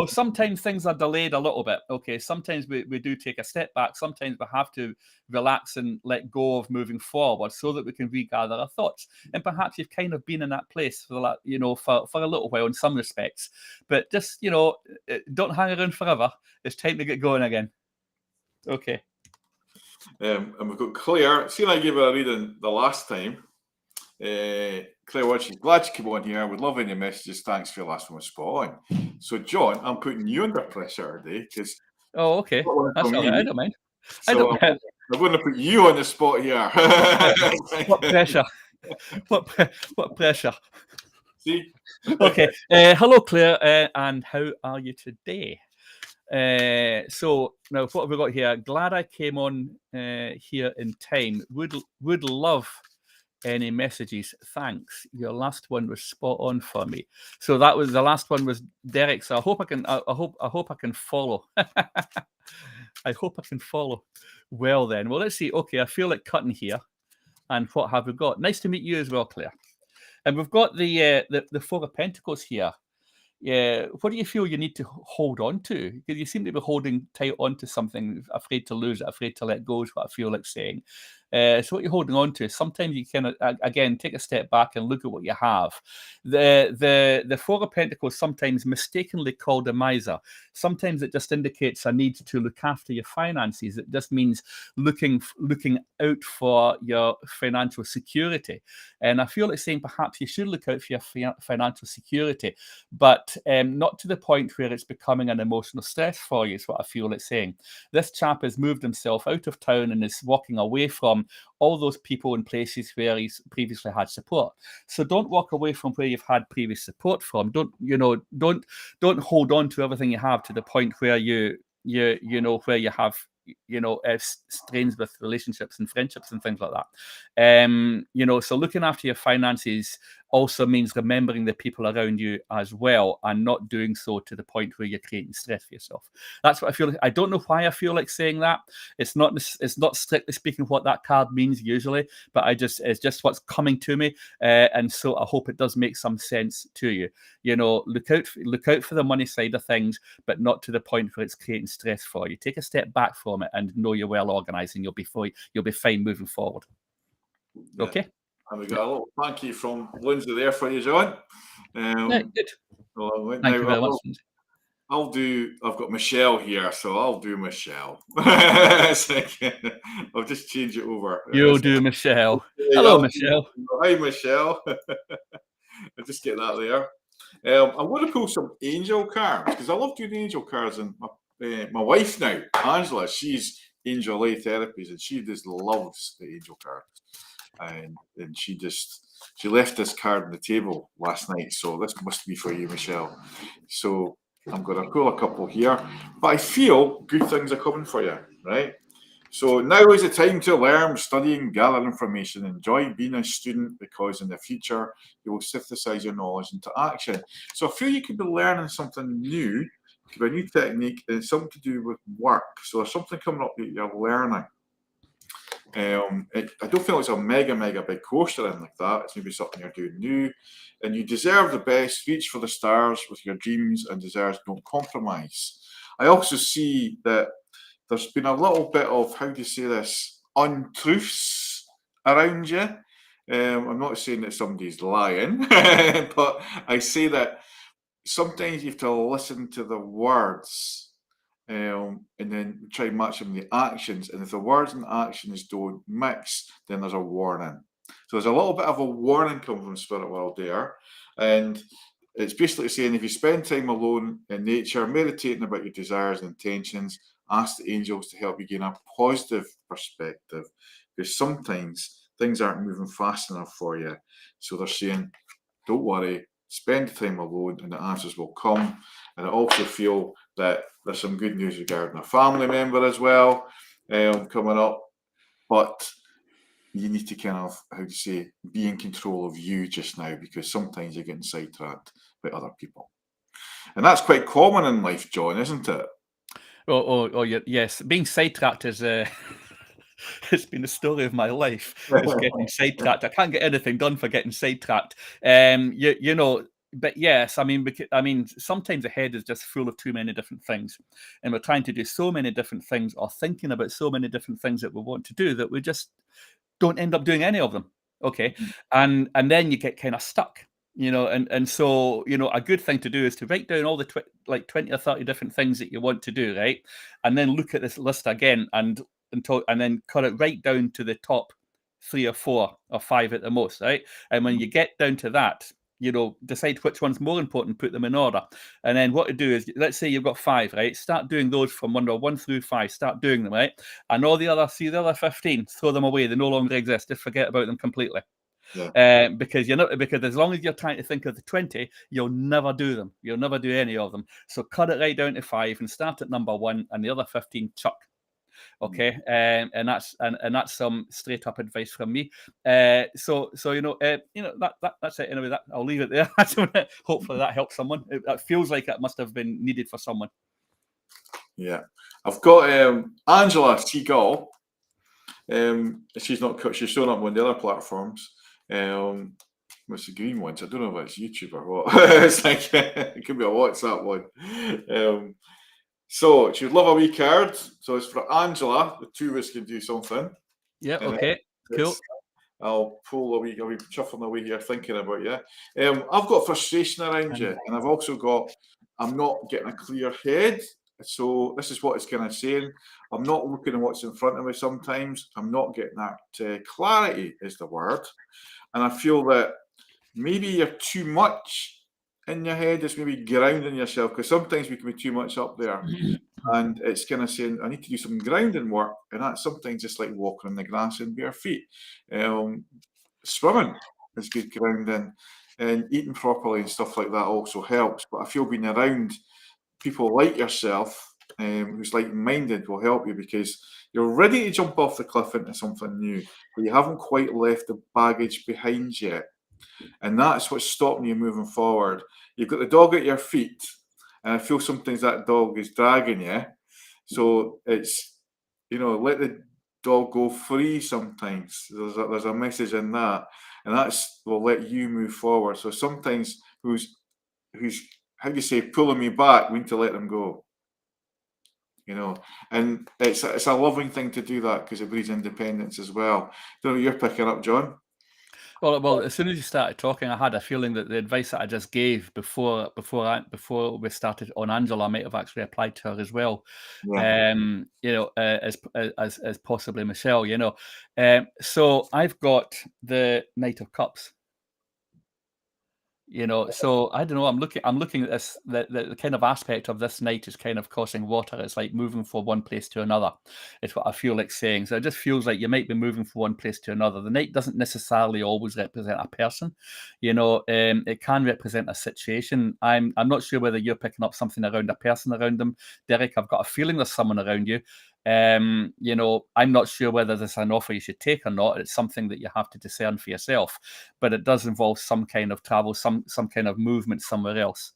Sometimes things are delayed a little bit. Okay, sometimes we do take a step back. Sometimes we have to relax and let go of moving forward so that we can regather our thoughts. And perhaps you've kind of been in that place for a little while in some respects. But just, don't hang around forever. It's time to get going again. Okay. And we've got Claire. See, I gave her a reading the last time. Claire, she's glad to come on here. I would love any messages. Thanks for your last one was spot on. So, John, I'm putting you under pressure today because. Oh, okay. That's all right. I don't mind. So I'm going to put you on the spot here. What pressure? What pressure? See? Okay. Hello, Claire, and how are you today? So now, what have we got here? Glad I came on here in time. Would love any messages. Thanks. Your last one was spot on for me. So that was the last one was Derek. So I hope I can. I hope I can follow. I hope I can follow. Well then. Well, let's see. Okay, I feel like cutting here. And what have we got? Nice to meet you as well, Claire. And we've got the Four of Pentacles here. Yeah, what do you feel you need to hold on to? Because you seem to be holding tight onto something, afraid to lose it, afraid to let go is what I feel like saying. So what you're holding on to, sometimes you can, again, take a step back and look at what you have. The Four of Pentacles sometimes mistakenly called a miser. Sometimes it just indicates a need to look after your finances. It just means looking out for your financial security. And I feel like saying perhaps you should look out for your financial security, but not to the point where it's becoming an emotional stress for you, is what I feel like saying. This chap has moved himself out of town and is walking away from all those people and places where he's previously had support. So don't walk away from where you've had previous support from. Don't hold on to everything you have to the point where you have strains with relationships and friendships and things like that. So looking after your finances also means remembering the people around you as well, and not doing so to the point where you're creating stress for yourself. That's what I feel like. I don't know why I feel like saying that. It's not strictly speaking what that card means usually, but it's just what's coming to me, and so I hope it does make some sense to you. Look out for the money side of things, but not to the point where it's creating stress for you. Take a step back from it and know you're well organized, and you'll be fine moving forward. Yeah. Okay. And we got a little thank you from Lindsay there for you, John. Good. Well, Thank you very much. I've got Michelle here, so I'll do Michelle. I'll just change it over. You'll do Michelle. Hello, Michelle. Hi, Michelle. I'll just get that there. I want to pull some angel cards because I love doing angel cards, and my wife now, Angela, she's Angel A Therapies, and she just loves the angel cards. And she left this card on the table last night, so this must be for you, Michelle. So I'm going to pull a couple here, but I feel good things are coming for you, right? So now is the time to learn, study, and gather information. Enjoy being a student, because in the future you will synthesize your knowledge into action. So I feel you could be learning something new, could be a new technique, and it's something to do with work. So there's something coming up that you're learning. I don't feel it's a mega big course or anything like that. It's maybe something you're doing new, and you deserve the best. Reach for the stars with your dreams, and desires don't compromise. I also see that there's been a little bit of, how do you say this, untruths around you. I'm not saying that somebody's lying, but I say that sometimes you have to listen to the words, and then try and match them with the actions. And if the words and actions don't mix, then there's a warning. So there's a little bit of a warning coming from Spirit World there. And it's basically saying, if you spend time alone in nature, meditating about your desires and intentions, ask the angels to help you gain a positive perspective, because sometimes things aren't moving fast enough for you. So they're saying, don't worry, spend time alone and the answers will come. And I also feel that there's some good news regarding a family member as well coming up. But you need to kind of, be in control of you just now, because sometimes you're getting sidetracked by other people. And that's quite common in life, John, isn't it? Yes. Being sidetracked is it's been the story of my life. Is getting sidetracked. I can't get anything done for getting sidetracked. But yes, I mean, sometimes the head is just full of too many different things, and we're trying to do so many different things, or thinking about so many different things that we want to do, that we just don't end up doing any of them. Okay, and then you get kind of stuck. And so, a good thing to do is to write down all the 20 or 30 different things that you want to do, right? And then look at this list again and then cut it right down to the top 3 or 4 or 5 at the most, right? And when you get down to that, decide which one's more important, put them in order. And then what to do is, let's say you've got 5, right? Start doing those from number 1 through 5. Start doing them, right? And all the other 15, throw them away. They no longer exist. Just forget about them completely. Yeah. Because as long as you're trying to think of the 20, you'll never do them. You'll never do any of them. So cut it right down to 5 and start at number 1, and the other 15 chuck. Okay, and that's some straight up advice from me. That's it. Anyway, I'll leave it there. Hopefully that helps someone. It feels like it must have been needed for someone. Yeah, I've got Angela Seagull. She's showing up on the other platforms. What's the green ones? I don't know if it's YouTube or what. It's like it could be a WhatsApp one. So she would love a wee card. So it's for Angela. The two of us can do something. Yeah. And Okay. Cool. I'll pull a wee shuffling away here thinking about you. I've got frustration around you, and I've also got I'm not getting a clear head. So this is what it's kind of saying. I'm not looking at what's in front of me sometimes. I'm not getting that clarity is the word. And I feel that maybe you're too much in your head. It's maybe grounding yourself, because sometimes we can be too much up there. And it's kind of saying, I need to do some grounding work. And that's sometimes just like walking on the grass in bare feet. Swimming is good grounding, and eating properly and stuff like that also helps. But I feel being around people like yourself, who's like-minded, will help you, because you're ready to jump off the cliff into something new, but you haven't quite left the baggage behind yet. And that's what's stopping you moving forward. You've got the dog at your feet, and I feel sometimes that dog is dragging you. So it's, let the dog go free sometimes. There's a message in that. And that's will let you move forward. So sometimes who's how do you say, pulling me back, we need to let them go. And it's a loving thing to do that, because it breeds independence as well. Don't know what you're picking up, John? Well, as soon as you started talking, I had a feeling that the advice that I just gave before we started on Angela might have actually applied to her as well. Yeah. As possibly Michelle. So I've got the Knight of Cups. So I don't know. I'm looking at this. The kind of aspect of this knight is kind of crossing water. It's like moving from one place to another. It's what I feel like saying. So it just feels like you might be moving from one place to another. The knight doesn't necessarily always represent a person. It can represent a situation. I'm not sure whether you're picking up something around a person around them, Derek. I've got a feeling there's someone around you. I'm not sure whether this is an offer you should take or not. It's something that you have to discern for yourself, but it does involve some kind of travel, some kind of movement somewhere else.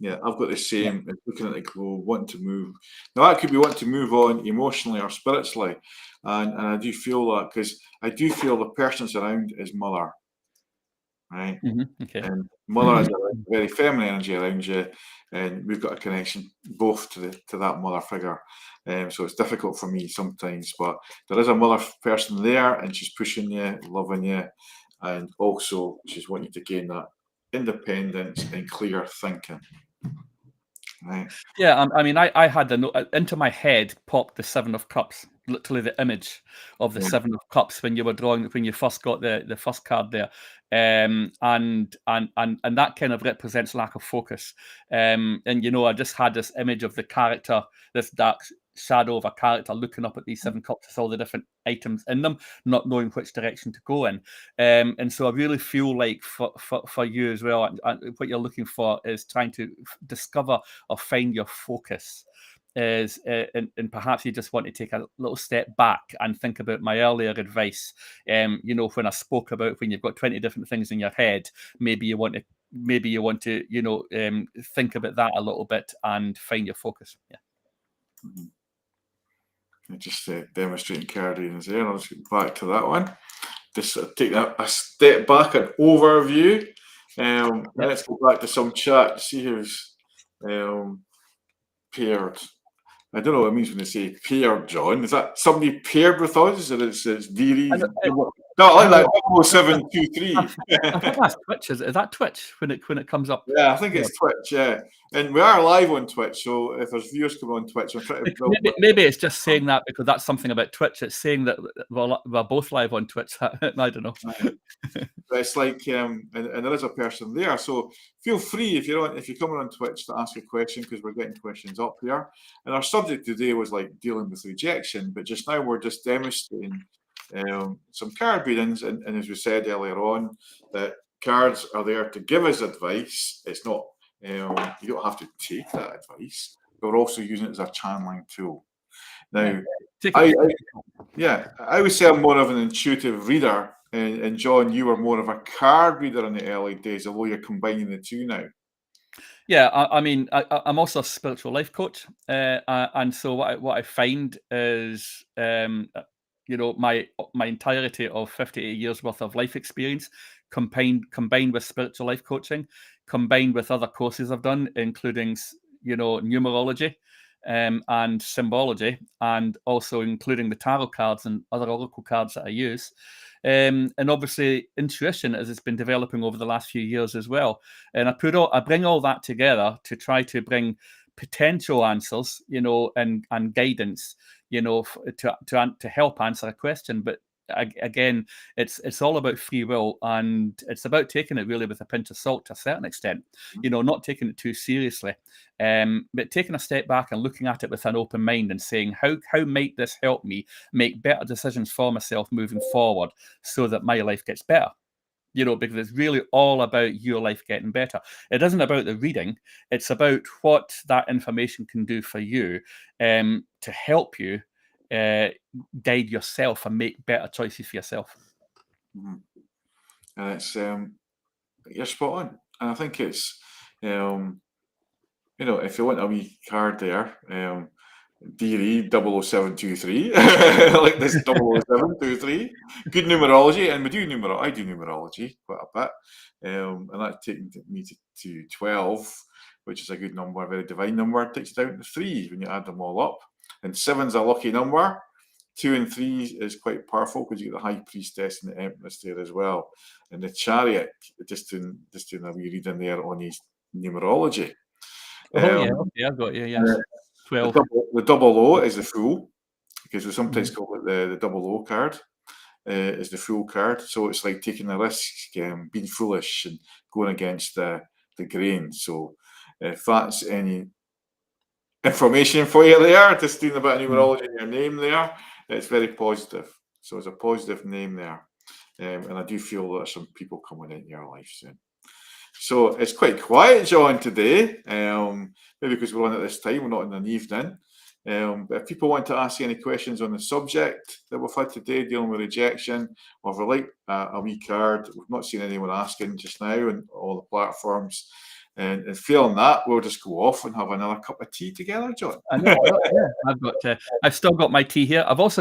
Yeah, I've got the same. Looking at the globe, wanting to move. Now that could be wanting to move on emotionally or spiritually, and I do feel that, because I do feel the person that's around is mother, right? Okay. And mother has a very feminine energy around you, and we've got a connection both to that mother figure. So it's difficult for me sometimes, but there is a mother person there, and she's pushing you, loving you, and also she's wanting you to gain that independence and clear thinking. Right. Yeah, I mean, I had into my head popped the Seven of Cups, literally the image of the Seven of Cups when you were drawing, when you first got the first card there, and that kind of represents lack of focus. And I just had this image of the character, this dark shadow of a character looking up at these seven cups with all the different items in them, not knowing which direction to go in. And so I really feel like for you as well, and what you're looking for is trying to discover or find your focus. And perhaps you just want to take a little step back and think about my earlier advice. When I spoke about when you've got 20 different things in your head, maybe you want to think about that a little bit and find your focus. Yeah. Just demonstrating card readings there. I'll just get back to that one. Just take a step back, an overview. Let's go back to some chat to see who's paired. I don't know what it means when they say paired, John. Is that somebody paired with us? Or it's Deary? No, I like that. 0723. I think that's Twitch. Is that Twitch when it comes up? Yeah, I think it's Twitch, yeah. And we are live on Twitch, so if there's viewers coming on Twitch, I'm trying to build maybe it's just saying that because that's something about Twitch. It's saying that we're both live on Twitch. I don't know. But it's like, and there is a person there, so feel free if you're coming on Twitch to ask a question, because we're getting questions up here. And our subject today was like dealing with rejection, but just now we're just demonstrating some card readings, and as we said earlier on, that cards are there to give us advice. It's not, you don't have to take that advice, but we're also using it as a channeling tool. Now, I would say I'm more of an intuitive reader, and John, you were more of a card reader in the early days, although you're combining the two now. Yeah, I mean, I'm also a spiritual life coach, and so what I find is my entirety of 58 years worth of life experience, combined with spiritual life coaching, combined with other courses I've done, including numerology and symbology, and also including the tarot cards and other oracle cards that I use. And obviously intuition, as it's been developing over the last few years as well. And I bring all that together to try to bring potential answers, and guidance, to help answer a question. But again, it's all about free will, and it's about taking it really with a pinch of salt to a certain extent, not taking it too seriously, but taking a step back and looking at it with an open mind and saying, how might this help me make better decisions for myself moving forward so that my life gets better? Because it's really all about your life getting better. It isn't about the reading. It's about what that information can do for you, to help you guide yourself and make better choices for yourself. Mm-hmm. And it's you're spot on. And I think it's if you want a wee card there, DRE 00723, like this 00723, good numerology, and I do numerology quite a bit, and that's taken me to 12, which is a good number, a very divine number. It takes you down to 3 when you add them all up, and 7's a lucky number. 2 and 3 is quite powerful because you get the High Priestess and the Empress there as well, and the Chariot. Just doing a wee reading there on his numerology. Okay, I've got you. Yes. 12. The double O is the Fool, because we sometimes call it the double O card, is the Fool card. So it's like taking a risk, being foolish and going against the grain. So if that's any information for you there, just doing a bit of numerology in your name there, it's very positive. So it's a positive name there. And I do feel there's some people coming into your life soon. So it's quite quiet, John, today. Maybe because we're on at this time, we're not in an evening. But if people want to ask any questions on the subject that we've had today, dealing with rejection, or if we like a wee card, we've not seen anyone asking just now on all the platforms. And failing that, we'll just go off and have another cup of tea together, John. I know, yeah. I've still got my tea here. I was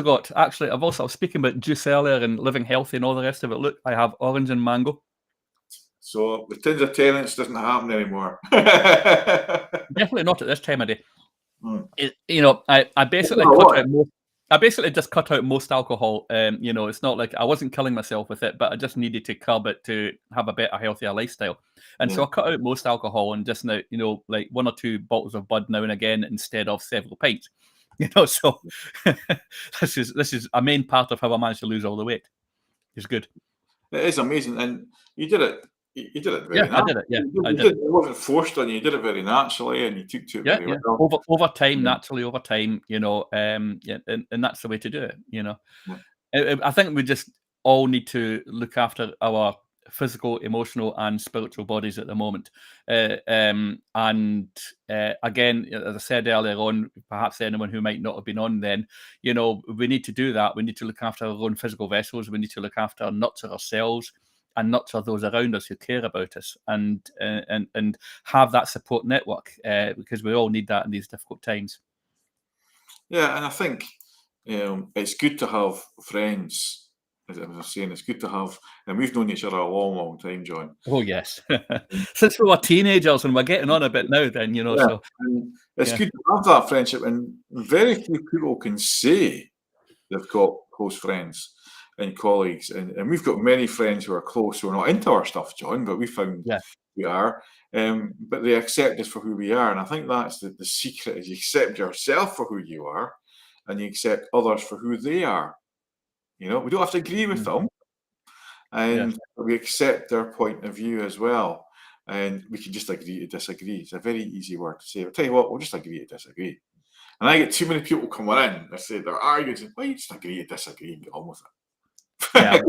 speaking about juice earlier and living healthy and all the rest of it. Look, I have orange and mango. So the tins of tenants doesn't happen anymore. Definitely not at this time of day. I basically just cut out most alcohol. It's not like I wasn't killing myself with it, but I just needed to curb it to have a better, healthier lifestyle. And so I cut out most alcohol and just now, like 1 or 2 bottles of Bud now and again instead of several pints. So this is a main part of how I managed to lose all the weight. It's good. It is amazing, and you did it. You did it very naturally. I did it. Yeah, I did. It wasn't forced on you. You did it very naturally, and you took to it very well. Over time, naturally, over time, and that's the way to do it. I think we just all need to look after our physical, emotional, and spiritual bodies at the moment. Again, as I said earlier on, perhaps anyone who might not have been on then, we need to do that. We need to look after our own physical vessels. We need to look after, nurture ourselves, and nurture those around us who care about us, and have that support network, because we all need that in these difficult times. Yeah, and I think it's good to have friends. As I was saying, it's good to have, and we've known each other a long, long time, John. Oh yes, since we were teenagers, and we're getting on a bit now. Then so and it's good to have that friendship, and very few people can say they've got close friends and colleagues, and we've got many friends who are close who are not into our stuff, John, but we found we are, but they accept us for who we are, and I think that's the secret: is you accept yourself for who you are, and you accept others for who they are. We don't have to agree with them, and we accept their point of view as well, and we can just agree to disagree. It's a very easy word to say. I'll tell you what, we'll just agree to disagree. And I get too many people coming in. I say they're arguing. Why you just agree to disagree and get on with it? Yeah,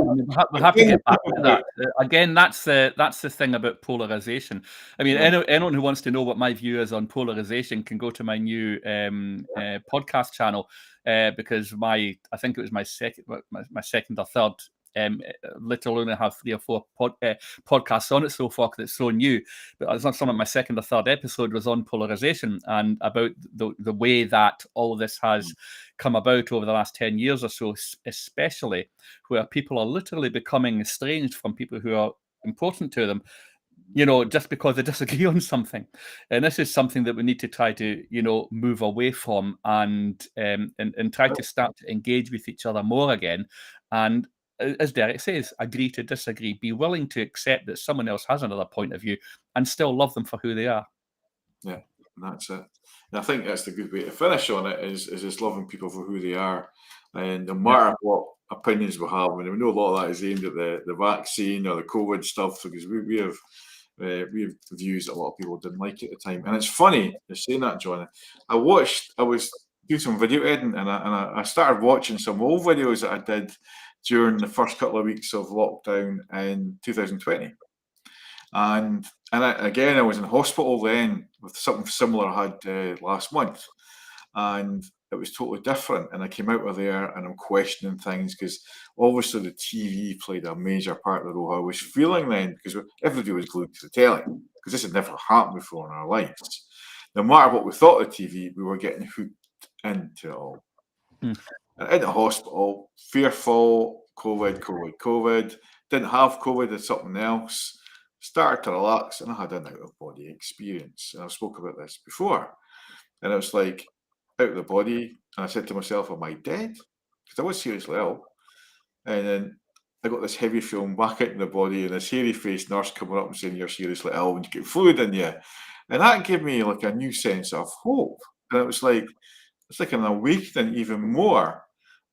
we have to get back to that. Again, that's the thing about polarization. I mean, anyone who wants to know what my view is on polarization can go to my new podcast channel, because I think it was my second or third let alone have 3 or 4 podcasts on it so far because it's so new. But it's not something. My second or third episode was on polarization and about the way that all of this has come about over the last 10 years or so, especially where people are literally becoming estranged from people who are important to them, just because they disagree on something. And this is something that we need to try to, move away from and try to start to engage with each other more again. And as Derek says, agree to disagree, be willing to accept that someone else has another point of view and still love them for who they are. Yeah, that's it. And I think that's the good way to finish on it is just loving people for who they are. And no matter what opinions we have, and we know a lot of that is aimed at the vaccine or the COVID stuff, because we have views that a lot of people didn't like at the time. And it's funny you're saying that, John. I was doing some video editing, and I started watching some old videos that I did during the first couple of weeks of lockdown in 2020. And I was in hospital then with something similar I had last month, and it was totally different. And I came out of there and I'm questioning things because obviously the TV played a major part of the role I was feeling then, because everybody was glued to the telly because this had never happened before in our lives. No matter what we thought of TV, we were getting hooked into it all. And in the hospital, fearful, COVID, didn't have COVID, had something else. Started to relax and I had an out-of-body experience. And I've spoken about this before. And it was like, out of the body. And I said to myself, am I dead? Because I was seriously ill. And then I got this heavy feeling back out in the body and this hairy-faced nurse coming up and saying, you're seriously ill and you get fluid in you. And that gave me like a new sense of hope. And it was like, it's like an awakening even more.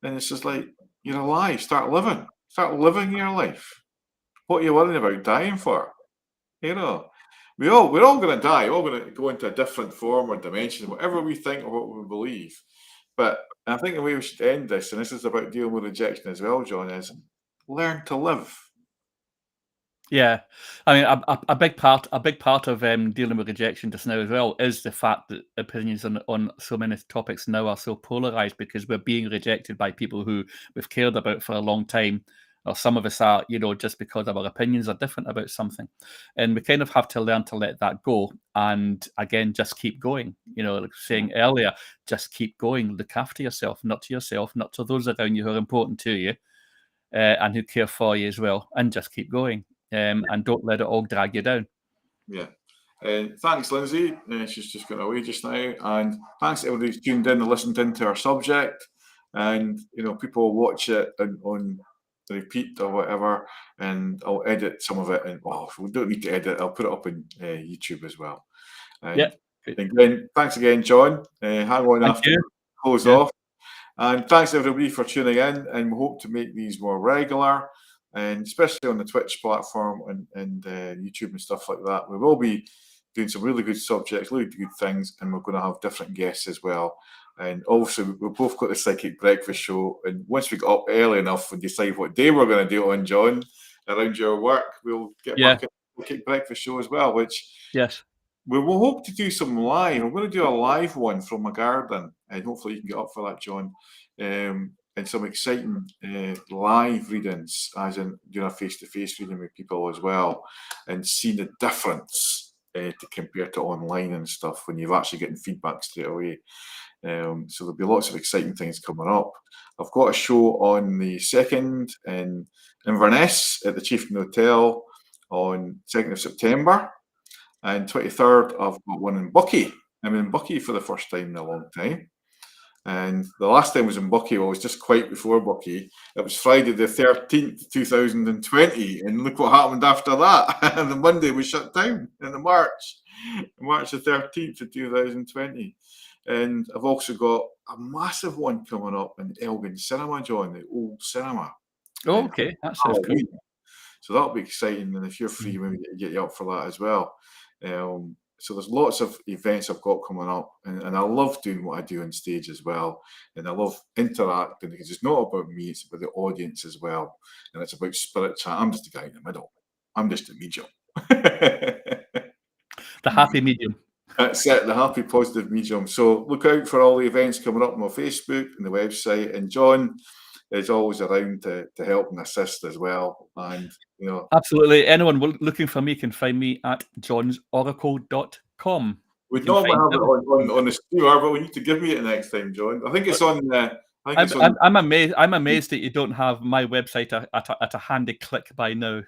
And it's just like, you're alive, start living your life. What are you worrying about dying for? We're all going to die. We're all going to go into a different form or dimension, whatever we think or what we believe. But I think the way we should end this, and this is about dealing with rejection as well, John, is learn to live. Yeah, I mean, a big part of dealing with rejection just now as well is the fact that opinions on so many topics now are so polarized because we're being rejected by people who we've cared about for a long time. Or some of us are, just because our opinions are different about something. And we kind of have to learn to let that go. And again, just keep going. Like saying earlier, just keep going. Look after yourself, not to those around you who are important to you and who care for you as well. And just keep going. And don't let it all drag you down. Yeah. Thanks, Lindsay. She's just got away just now. And thanks to everybody who's tuned in and listened into our subject. And, people watch it on repeat or whatever, and I'll edit some of it. And we don't need to edit. I'll put it up on YouTube as well. And again, thanks again, John. Hang on after close off. And thanks everybody for tuning in. And we hope to make these more regular, and especially on the Twitch platform and YouTube and stuff like that. We will be doing some really good subjects, really good things, and we're going to have different guests as well. And also, we've both got the Psychic Breakfast Show. And once we get up early enough and decide what day we're going to do it on, John, around your work, we'll get back at the Psychic Breakfast Show as well, which we will hope to do some live. I'm going to do a live one from my garden, and hopefully you can get up for that, John. And some exciting live readings, as in doing a face-to-face reading with people as well, and seeing the difference to compare to online and stuff when you've actually getting feedback straight away. So there'll be lots of exciting things coming up. I've got a show on the 2nd in Inverness at the Chieftain Hotel on 2nd of September, and 23rd I've got one in Buckie. I'm in Buckie for the first time in a long time. And the last time I was in Buckie, well, I was just quite before Buckie. It was Friday the 13th, 2020. And look what happened after that. And the Monday was shut down in the March the 13th of 2020. And I've also got a massive one coming up in Elgin Cinema, John, the old cinema. Oh, okay. That sounds cool. So that'll be exciting. And if you're free, maybe get you up for that as well. So there's lots of events I've got coming up, and I love doing what I do on stage as well. And I love interacting because it's not about me, it's about the audience as well. And it's about spirit chat. I'm just a guy in the middle. I'm just a medium. The happy medium. That's it, the happy, positive medium. So look out for all the events coming up on my Facebook and the website. And John, is always around to help and assist as well. And Absolutely. Anyone looking for me can find me at johnsoracle.com. we normally have it on the stream, but we need to give you it next time, John. I think it's on. I'm amazed that you don't have my website at a handy click by now.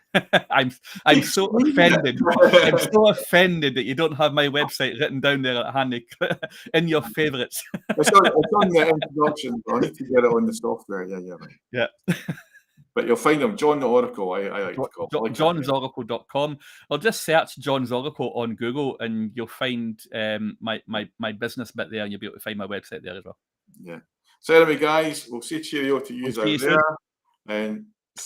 I'm so offended. I'm so offended that you don't have my website written down there at handy in your favourites. It's on the introduction. I need to get it on the software. Yeah. But you'll find them, John the Oracle. I like to call it. johnsoracle.com, or just search John's Oracle on Google, and you'll find my business bit there, and you'll be able to find my website there as well. Yeah. So anyway, guys, we'll say cheerio to you out there, and